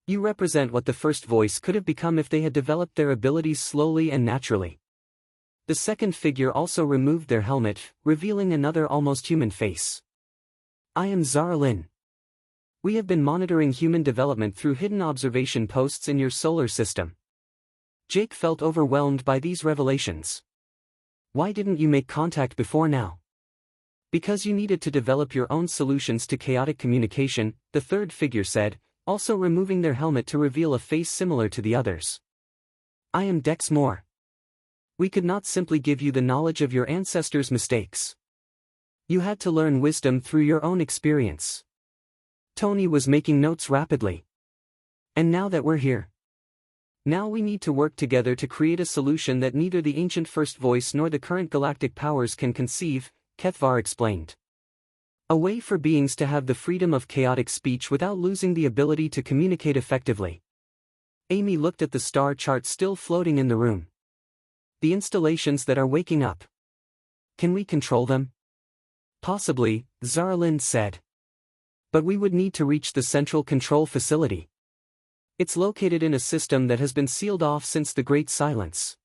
You represent what the first voice could have become if they had developed their abilities slowly and naturally." The second figure also removed their helmet, revealing another almost human face. "I am Zara Lynn. We have been monitoring human development through hidden observation posts in your solar system." Jake felt overwhelmed by these revelations. "Why didn't you make contact before now?" "Because you needed to develop your own solutions to chaotic communication," the third figure said, also removing their helmet to reveal a face similar to the others. "I am Dex Moore. We could not simply give you the knowledge of your ancestors' mistakes. You had to learn wisdom through your own experience." Tony was making notes rapidly. "And now that we're here, now we need to work together to create a solution that neither the ancient first voice nor the current galactic powers can conceive," Kethvar explained. "A way for beings to have the freedom of chaotic speech without losing the ability to communicate effectively." Amy looked at the star chart still floating in the room. "The installations that are waking up. Can we control them?" "Possibly," Zara Lynn said. "But we would need to reach the central control facility. It's located in a system that has been sealed off since the Great Silence."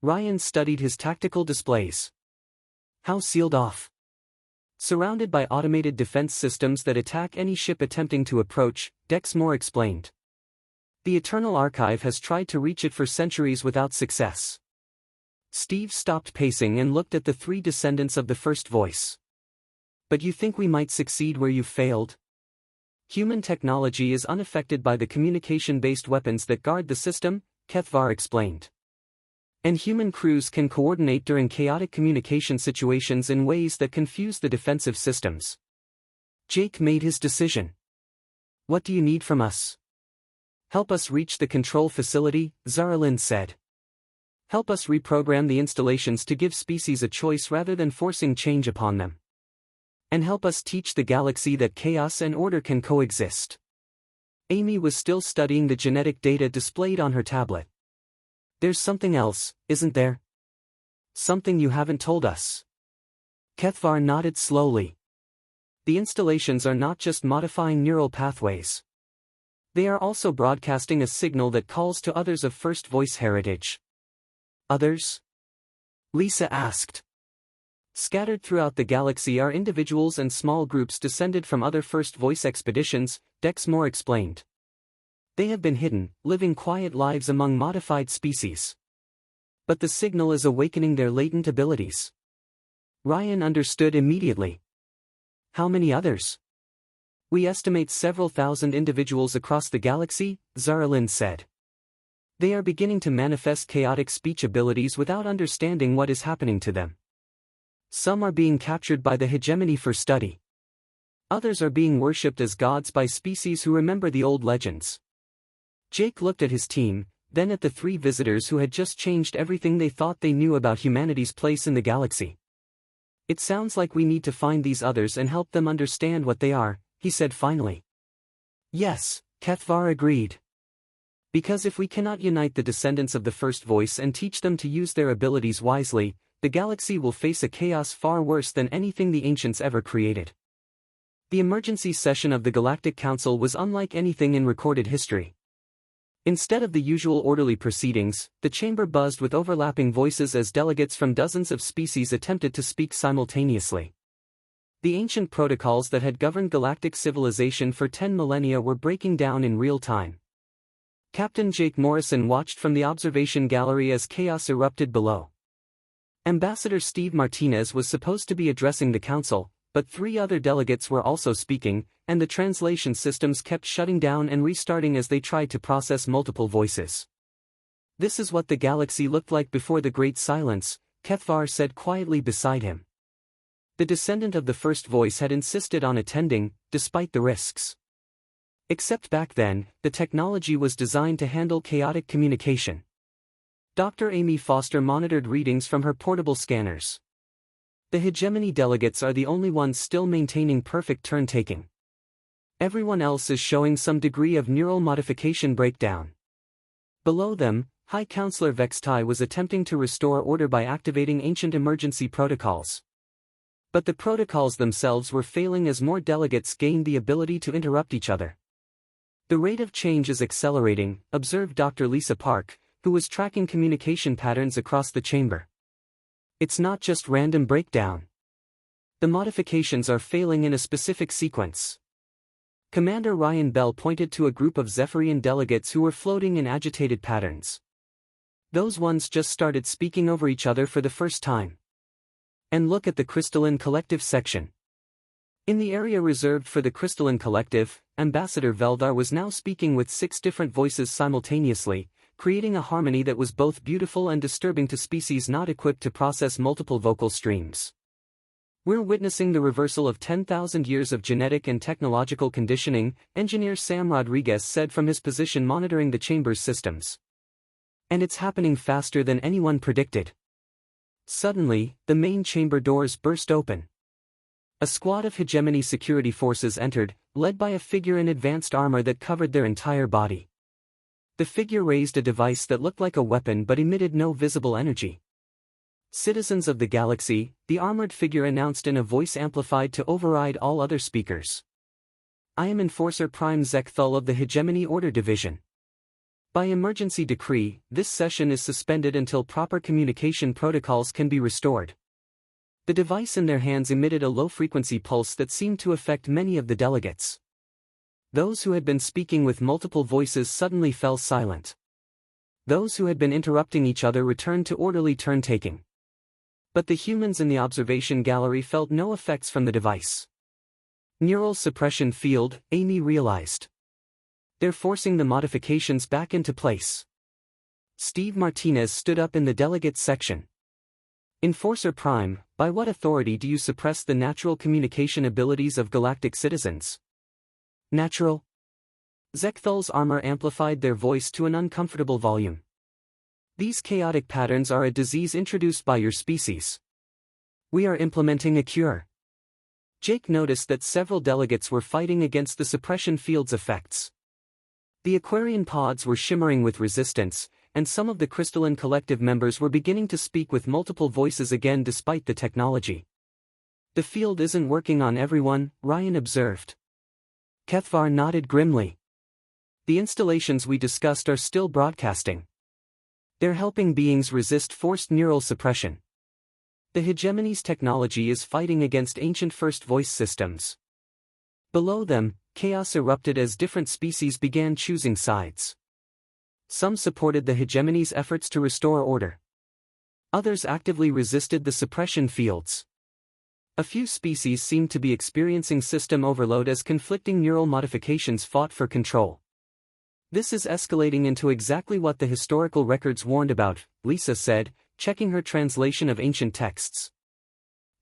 Ryan studied his tactical displays. "How sealed off?" "Surrounded by automated defense systems that attack any ship attempting to approach," Dex Moore explained. "The Eternal Archive has tried to reach it for centuries without success." Steve stopped pacing and looked at the three descendants of the first voice. "But you think we might succeed where you've failed?" "Human technology is unaffected by the communication-based weapons that guard the system," Kethvar explained. "And human crews can coordinate during chaotic communication situations in ways that confuse the defensive systems." Jake made his decision. "What do you need from us?" "Help us reach the control facility," Zara Lynn said. "Help us reprogram the installations to give species a choice rather than forcing change upon them. And help us teach the galaxy that chaos and order can coexist." Amy was still studying the genetic data displayed on her tablet. "There's something else, isn't there? Something you haven't told us." Kethvar nodded slowly. "The installations are not just modifying neural pathways. They are also broadcasting a signal that calls to others of first voice heritage." "Others?" Lisa asked. "Scattered throughout the galaxy are individuals and small groups descended from other first voice expeditions," Dex Moore explained. "They have been hidden, living quiet lives among modified species. But the signal is awakening their latent abilities." Ryan understood immediately. "How many others?" "We estimate several thousand individuals across the galaxy," Zara Lynn said. "They are beginning to manifest chaotic speech abilities without understanding what is happening to them. Some are being captured by the hegemony for study. Others are being worshipped as gods by species who remember the old legends." Jake looked at his team, then at the three visitors who had just changed everything they thought they knew about humanity's place in the galaxy. It sounds like we need to find these others and help them understand what they are, he said finally. Yes, Kethvar agreed. Because if we cannot unite the descendants of the first voice and teach them to use their abilities wisely, the galaxy will face a chaos far worse than anything the ancients ever created. The emergency session of the Galactic Council was unlike anything in recorded history. Instead of the usual orderly proceedings, the chamber buzzed with overlapping voices as delegates from dozens of species attempted to speak simultaneously. The ancient protocols that had governed galactic civilization for 10 millennia were breaking down in real time. Captain Jake Morrison watched from the observation gallery as chaos erupted below. Ambassador Steve Martinez was supposed to be addressing the council, but 3 other delegates were also speaking, and the translation systems kept shutting down and restarting as they tried to process multiple voices. This is what the galaxy looked like before the Great Silence, Kethvar said quietly beside him. The descendant of the first voice had insisted on attending, despite the risks. Except back then, the technology was designed to handle chaotic communication. Dr. Amy Foster monitored readings from her portable scanners. The hegemony delegates are the only ones still maintaining perfect turn-taking. Everyone else is showing some degree of neural modification breakdown. Below them, High Counselor Vextai was attempting to restore order by activating ancient emergency protocols. But the protocols themselves were failing as more delegates gained the ability to interrupt each other. The rate of change is accelerating, observed Dr. Lisa Park, who was tracking communication patterns across the chamber. It's not just random breakdown. The modifications are failing in a specific sequence. Commander Ryan Bell pointed to a group of Zephyrian delegates who were floating in agitated patterns. Those ones just started speaking over each other for the first time. And look at the Crystalline Collective section. In the area reserved for the Crystalline Collective, Ambassador Veldar was now speaking with 6 different voices simultaneously, creating a harmony that was both beautiful and disturbing to species not equipped to process multiple vocal streams. We're witnessing the reversal of 10,000 years of genetic and technological conditioning, Engineer Sam Rodriguez said from his position monitoring the chamber's systems. And it's happening faster than anyone predicted. Suddenly, the main chamber doors burst open. A squad of hegemony security forces entered, led by a figure in advanced armor that covered their entire body. The figure raised a device that looked like a weapon but emitted no visible energy. Citizens of the galaxy, the armored figure announced in a voice amplified to override all other speakers. I am Enforcer Prime Zekthul of the Hegemony Order Division. By emergency decree, this session is suspended until proper communication protocols can be restored. The device in their hands emitted a low-frequency pulse that seemed to affect many of the delegates. Those who had been speaking with multiple voices suddenly fell silent. Those who had been interrupting each other returned to orderly turn-taking. But the humans in the observation gallery felt no effects from the device. Neural suppression field, Amy realized. They're forcing the modifications back into place. Steve Martinez stood up in the delegate section. Enforcer Prime, by what authority do you suppress the natural communication abilities of galactic citizens? Natural? Zekthul's armor amplified their voice to an uncomfortable volume. These chaotic patterns are a disease introduced by your species. We are implementing a cure. Jake noticed that several delegates were fighting against the suppression field's effects. The Aquarian pods were shimmering with resistance, and some of the Crystalline Collective members were beginning to speak with multiple voices again despite the technology. The field isn't working on everyone, Ryan observed. Kethvar nodded grimly. The installations we discussed are still broadcasting. They're helping beings resist forced neural suppression. The hegemony's technology is fighting against ancient first voice systems. Below them, chaos erupted as different species began choosing sides. Some supported the hegemony's efforts to restore order. Others actively resisted the suppression fields. A few species seemed to be experiencing system overload as conflicting neural modifications fought for control. This is escalating into exactly what the historical records warned about, Lisa said, checking her translation of ancient texts.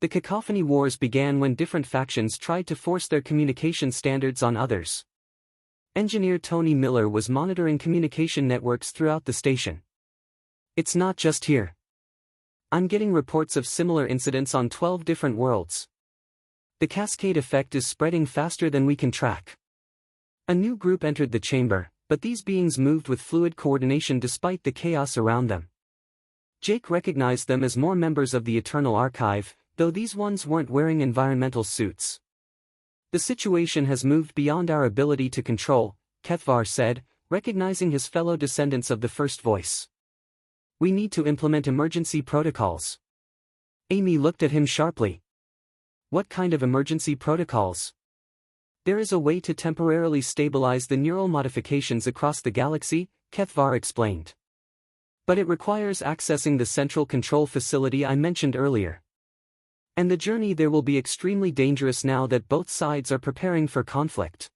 The cacophony wars began when different factions tried to force their communication standards on others. Engineer Tony Miller was monitoring communication networks throughout the station. It's not just here. I'm getting reports of similar incidents on 12 different worlds. The cascade effect is spreading faster than we can track. A new group entered the chamber, but these beings moved with fluid coordination despite the chaos around them. Jake recognized them as more members of the Eternal Archive, though these ones weren't wearing environmental suits. The situation has moved beyond our ability to control, Kethvar said, recognizing his fellow descendants of the First Voice. We need to implement emergency protocols. Amy looked at him sharply. What kind of emergency protocols? There is a way to temporarily stabilize the neural modifications across the galaxy, Kethvar explained. But it requires accessing the central control facility I mentioned earlier. And the journey there will be extremely dangerous now that both sides are preparing for conflict.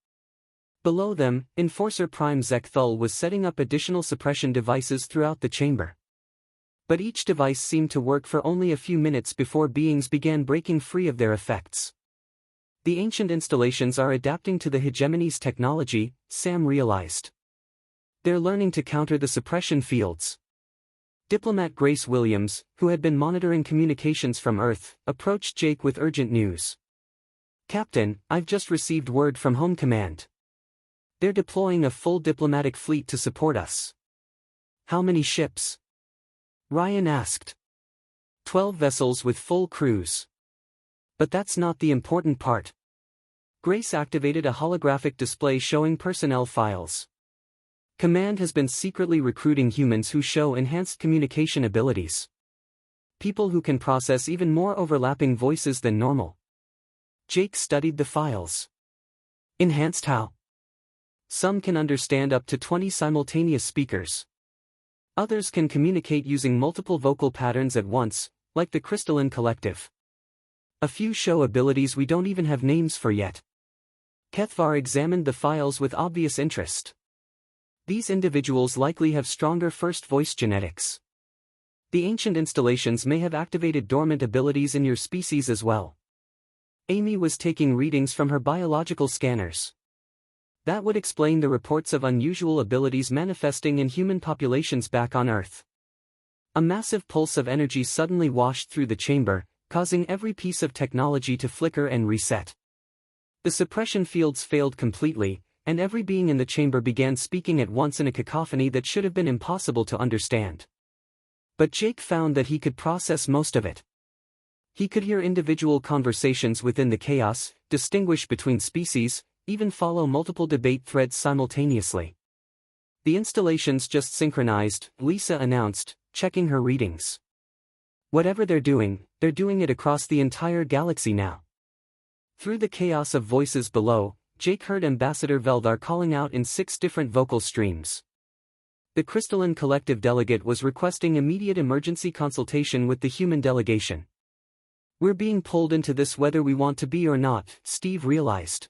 Below them, Enforcer Prime Zekthul was setting up additional suppression devices throughout the chamber. But each device seemed to work for only a few minutes before beings began breaking free of their effects. The ancient installations are adapting to the hegemony's technology, Sam realized. They're learning to counter the suppression fields. Diplomat Grace Williams, who had been monitoring communications from Earth, approached Jake with urgent news. Captain, I've just received word from Home Command. They're deploying a full diplomatic fleet to support us. How many ships? Ryan asked. 12 vessels with full crews. But that's not the important part. Grace activated a holographic display showing personnel files. Command has been secretly recruiting humans who show enhanced communication abilities. People who can process even more overlapping voices than normal. Jake studied the files. Enhanced how? Some can understand up to 20 simultaneous speakers. Others can communicate using multiple vocal patterns at once, like the Crystalline Collective. A few show abilities we don't even have names for yet. Kethvar examined the files with obvious interest. These individuals likely have stronger first voice genetics. The ancient installations may have activated dormant abilities in your species as well. Amy was taking readings from her biological scanners. That would explain the reports of unusual abilities manifesting in human populations back on Earth. A massive pulse of energy suddenly washed through the chamber, causing every piece of technology to flicker and reset. The suppression fields failed completely, and every being in the chamber began speaking at once in a cacophony that should have been impossible to understand. But Jake found that he could process most of it. He could hear individual conversations within the chaos, distinguish between species, even follow multiple debate threads simultaneously. The installations just synchronized, Lisa announced, checking her readings. Whatever they're doing it across the entire galaxy now. Through the chaos of voices below, Jake heard Ambassador Veldar calling out in 6 different vocal streams. The Crystalline Collective delegate was requesting immediate emergency consultation with the human delegation. We're being pulled into this whether we want to be or not, Steve realized.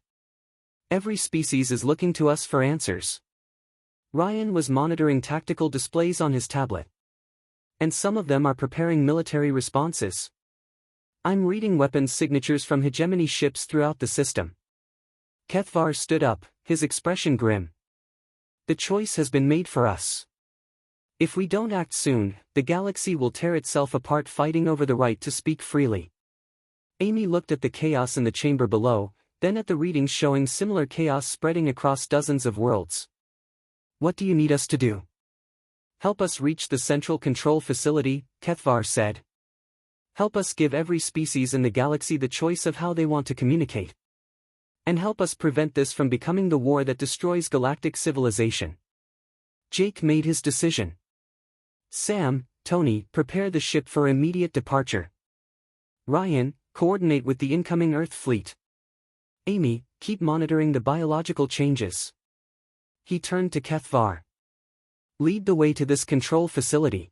Every species is looking to us for answers. Ryan was monitoring tactical displays on his tablet. And some of them are preparing military responses. I'm reading weapons signatures from hegemony ships throughout the system. Kethvar stood up, his expression grim. The choice has been made for us. If we don't act soon, the galaxy will tear itself apart fighting over the right to speak freely. Amy looked at the chaos in the chamber below, then at the readings showing similar chaos spreading across dozens of worlds. What do you need us to do? Help us reach the central control facility, Kethvar said. Help us give every species in the galaxy the choice of how they want to communicate. And help us prevent this from becoming the war that destroys galactic civilization. Jake made his decision. Sam, Tony, prepare the ship for immediate departure. Ryan, coordinate with the incoming Earth fleet. Amy, keep monitoring the biological changes. He turned to Kethvar. Lead the way to this control facility.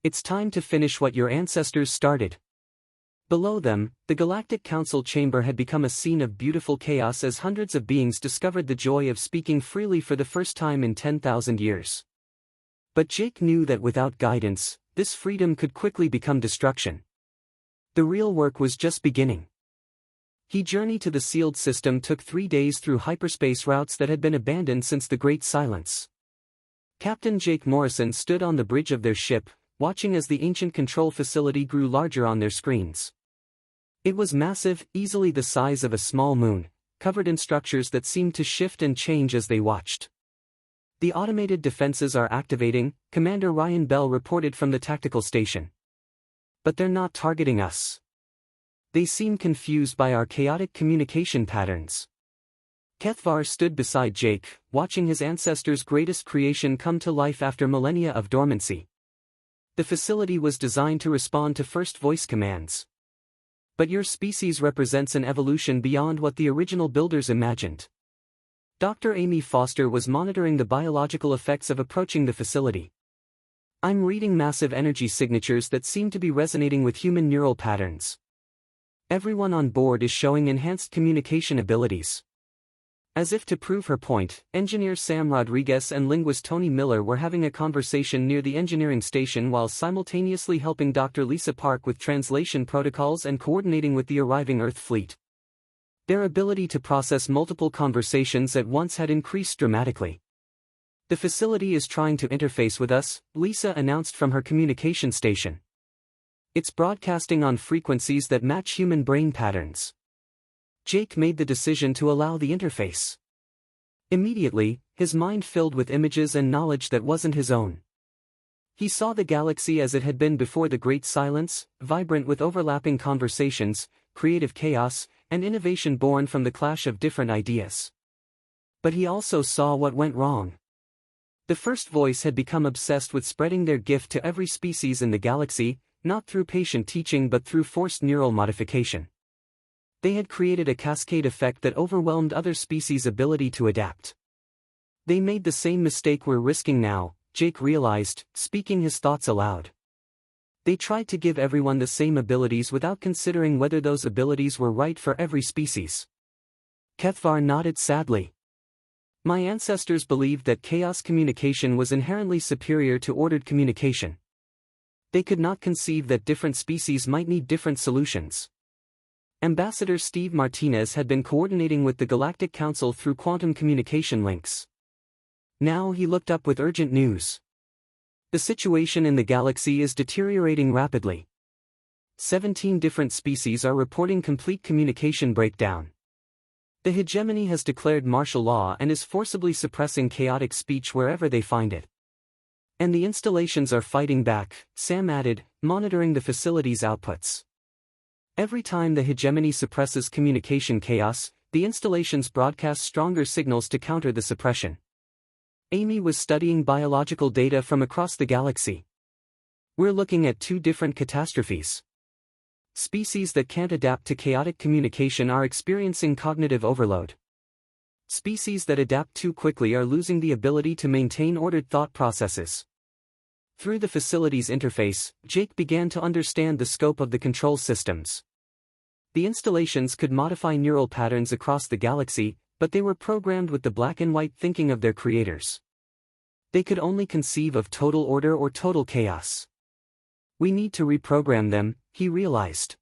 It's time to finish what your ancestors started. Below them, the Galactic Council chamber had become a scene of beautiful chaos as hundreds of beings discovered the joy of speaking freely for the first time in 10,000 years. But Jake knew that without guidance, this freedom could quickly become destruction. The real work was just beginning. His journey to the sealed system took 3 days through hyperspace routes that had been abandoned since the Great Silence. Captain Jake Morrison stood on the bridge of their ship, watching as the ancient control facility grew larger on their screens. It was massive, easily the size of a small moon, covered in structures that seemed to shift and change as they watched. "The automated defenses are activating," Commander Ryan Bell reported from the tactical station. "But they're not targeting us. They seem confused by our chaotic communication patterns." Kethvar stood beside Jake, watching his ancestors' greatest creation come to life after millennia of dormancy. The facility was designed to respond to first voice commands. "But your species represents an evolution beyond what the original builders imagined." Dr. Amy Foster was monitoring the biological effects of approaching the facility. "I'm reading massive energy signatures that seem to be resonating with human neural patterns. Everyone on board is showing enhanced communication abilities." As if to prove her point, engineer Sam Rodriguez and linguist Tony Miller were having a conversation near the engineering station while simultaneously helping Dr. Lisa Park with translation protocols and coordinating with the arriving Earth fleet. Their ability to process multiple conversations at once had increased dramatically. "The facility is trying to interface with us," Lisa announced from her communication station. "It's broadcasting on frequencies that match human brain patterns." Jake made the decision to allow the interface. Immediately, his mind filled with images and knowledge that wasn't his own. He saw the galaxy as it had been before the Great Silence, vibrant with overlapping conversations, creative chaos, and innovation born from the clash of different ideas. But he also saw what went wrong. The first voice had become obsessed with spreading their gift to every species in the galaxy, not through patient teaching but through forced neural modification. They had created a cascade effect that overwhelmed other species' ability to adapt. "They made the same mistake we're risking now," Jake realized, speaking his thoughts aloud. "They tried to give everyone the same abilities without considering whether those abilities were right for every species." Kethvar nodded sadly. "My ancestors believed that chaos communication was inherently superior to ordered communication. They could not conceive that different species might need different solutions." Ambassador Steve Martinez had been coordinating with the Galactic Council through quantum communication links. Now he looked up with urgent news. "The situation in the galaxy is deteriorating rapidly. 17 different species are reporting complete communication breakdown. The hegemony has declared martial law and is forcibly suppressing chaotic speech wherever they find it. And the installations are fighting back," Sam added, monitoring the facility's outputs. "Every time the hegemony suppresses communication chaos, the installations broadcast stronger signals to counter the suppression." Amy was studying biological data from across the galaxy. "We're looking at two different catastrophes. Species that can't adapt to chaotic communication are experiencing cognitive overload. Species that adapt too quickly are losing the ability to maintain ordered thought processes." Through the facility's interface, Jake began to understand the scope of the control systems. The installations could modify neural patterns across the galaxy, but they were programmed with the black-and-white thinking of their creators. They could only conceive of total order or total chaos. "We need to reprogram them," he realized.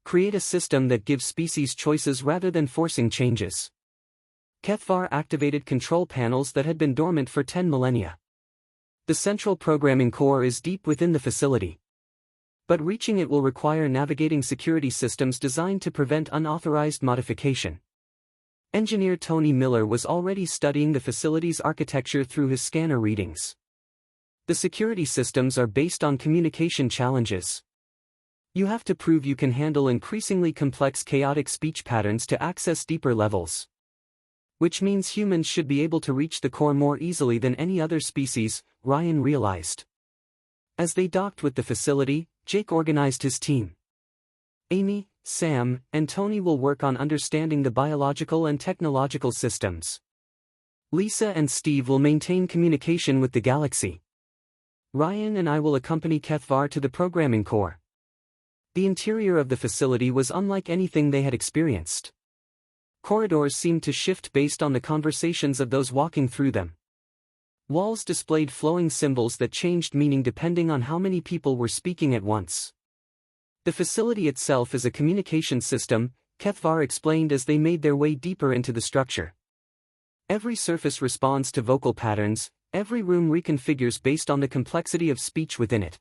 "Create a system that gives species choices rather than forcing changes." Kethvar activated control panels that had been dormant for 10 millennia. The central programming core is deep within the facility. But reaching it will require navigating security systems designed to prevent unauthorized modification. Engineer Tony Miller was already studying the facility's architecture through his scanner readings. The security systems are based on communication challenges. You have to prove you can handle increasingly complex chaotic speech patterns to access deeper levels. Which means humans should be able to reach the core more easily than any other species, Ryan realized. As they docked with the facility, Jake organized his team. Amy, Sam, and Tony will work on understanding the biological and technological systems. Lisa and Steve will maintain communication with the galaxy. Ryan and I will accompany Kethvar to the programming core. The interior of the facility was unlike anything they had experienced. Corridors seemed to shift based on the conversations of those walking through them. Walls displayed flowing symbols that changed meaning depending on how many people were speaking at once. The facility itself is a communication system, Kethvar explained as they made their way deeper into the structure. Every surface responds to vocal patterns, every room reconfigures based on the complexity of speech within it.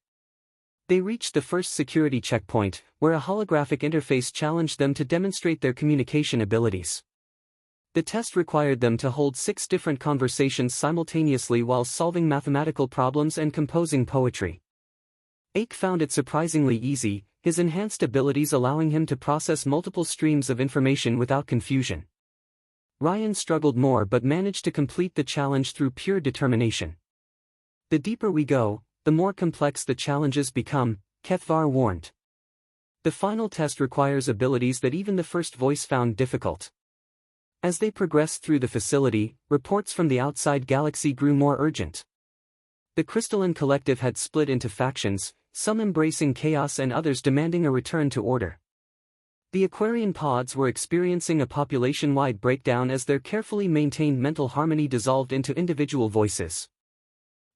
They reached the first security checkpoint, where a holographic interface challenged them to demonstrate their communication abilities. The test required them to hold 6 different conversations simultaneously while solving mathematical problems and composing poetry. Ake found it surprisingly easy, his enhanced abilities allowing him to process multiple streams of information without confusion. Ryan struggled more but managed to complete the challenge through pure determination. The deeper we go, the more complex the challenges become, Kethvar warned. The final test requires abilities that even the first voice found difficult. As they progressed through the facility, reports from the outside galaxy grew more urgent. The Crystalline Collective had split into factions, some embracing chaos and others demanding a return to order. The Aquarian pods were experiencing a population-wide breakdown as their carefully maintained mental harmony dissolved into individual voices.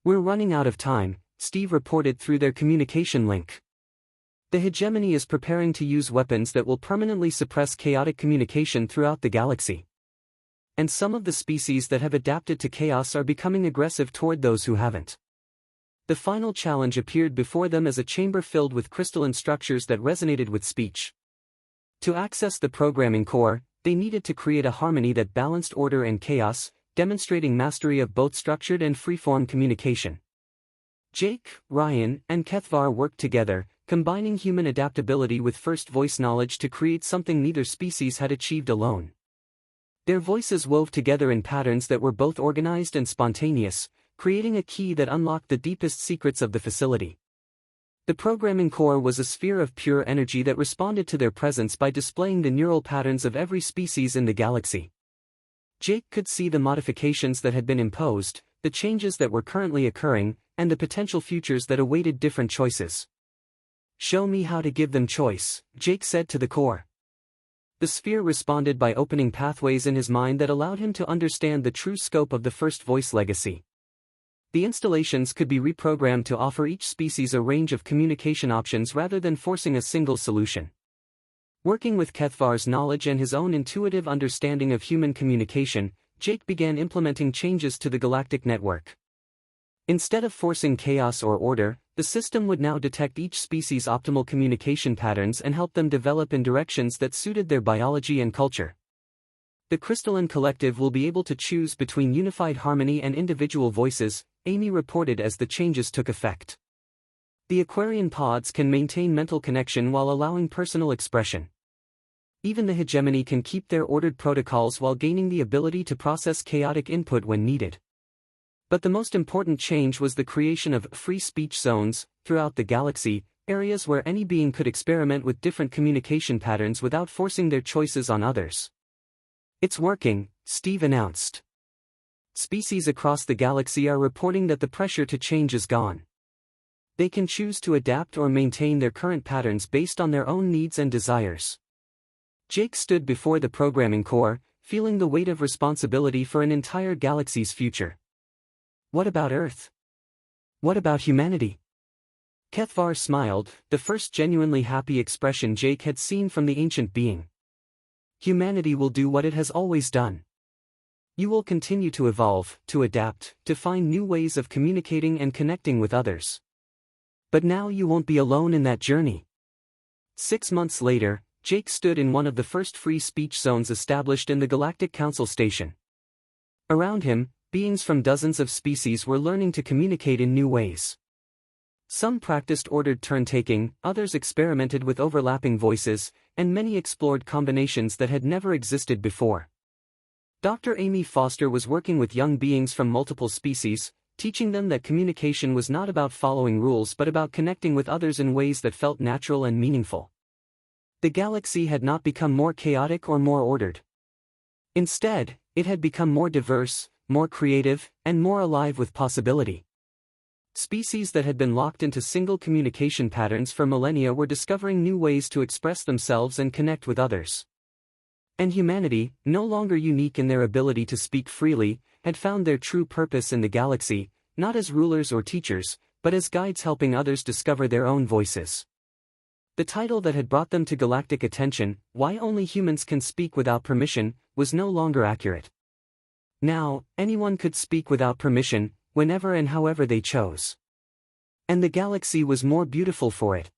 "We're running out of time," Steve reported through their communication link. "The hegemony is preparing to use weapons that will permanently suppress chaotic communication throughout the galaxy. And some of the species that have adapted to chaos are becoming aggressive toward those who haven't." The final challenge appeared before them as a chamber filled with crystalline structures that resonated with speech. To access the programming core, they needed to create a harmony that balanced order and chaos, demonstrating mastery of both structured and free-form communication. Jake, Ryan, and Kethvar worked together, combining human adaptability with first voice knowledge to create something neither species had achieved alone. Their voices wove together in patterns that were both organized and spontaneous, creating a key that unlocked the deepest secrets of the facility. The programming core was a sphere of pure energy that responded to their presence by displaying the neural patterns of every species in the galaxy. Jake could see the modifications that had been imposed, the changes that were currently occurring, and the potential futures that awaited different choices. "Show me how to give them choice," Jake said to the core. The sphere responded by opening pathways in his mind that allowed him to understand the true scope of the first voice legacy. The installations could be reprogrammed to offer each species a range of communication options rather than forcing a single solution. Working with Kethvar's knowledge and his own intuitive understanding of human communication, Jake began implementing changes to the galactic network. Instead of forcing chaos or order, the system would now detect each species' optimal communication patterns and help them develop in directions that suited their biology and culture. The Crystalline Collective will be able to choose between unified harmony and individual voices, Amy reported as the changes took effect. The Aquarian pods can maintain mental connection while allowing personal expression. Even the hegemony can keep their ordered protocols while gaining the ability to process chaotic input when needed. But the most important change was the creation of free speech zones throughout the galaxy, areas where any being could experiment with different communication patterns without forcing their choices on others. "It's working," Steve announced. Species across the galaxy are reporting that the pressure to change is gone. They can choose to adapt or maintain their current patterns based on their own needs and desires. Jake stood before the programming core, feeling the weight of responsibility for an entire galaxy's future. "What about Earth? What about humanity?" Kethvar smiled, the first genuinely happy expression Jake had seen from the ancient being. "Humanity will do what it has always done. You will continue to evolve, to adapt, to find new ways of communicating and connecting with others. But now you won't be alone in that journey." 6 months later, Jake stood in one of the first free speech zones established in the Galactic Council station. Around him, beings from dozens of species were learning to communicate in new ways. Some practiced ordered turn-taking, others experimented with overlapping voices, and many explored combinations that had never existed before. Dr. Amy Foster was working with young beings from multiple species, teaching them that communication was not about following rules but about connecting with others in ways that felt natural and meaningful. The galaxy had not become more chaotic or more ordered. Instead, it had become more diverse, more creative, and more alive with possibility. Species that had been locked into single communication patterns for millennia were discovering new ways to express themselves and connect with others. And humanity, no longer unique in their ability to speak freely, had found their true purpose in the galaxy, not as rulers or teachers, but as guides helping others discover their own voices. The title that had brought them to galactic attention, "Why Only Humans Can Speak Without Permission," was no longer accurate. Now, anyone could speak without permission, whenever and however they chose. And the galaxy was more beautiful for it,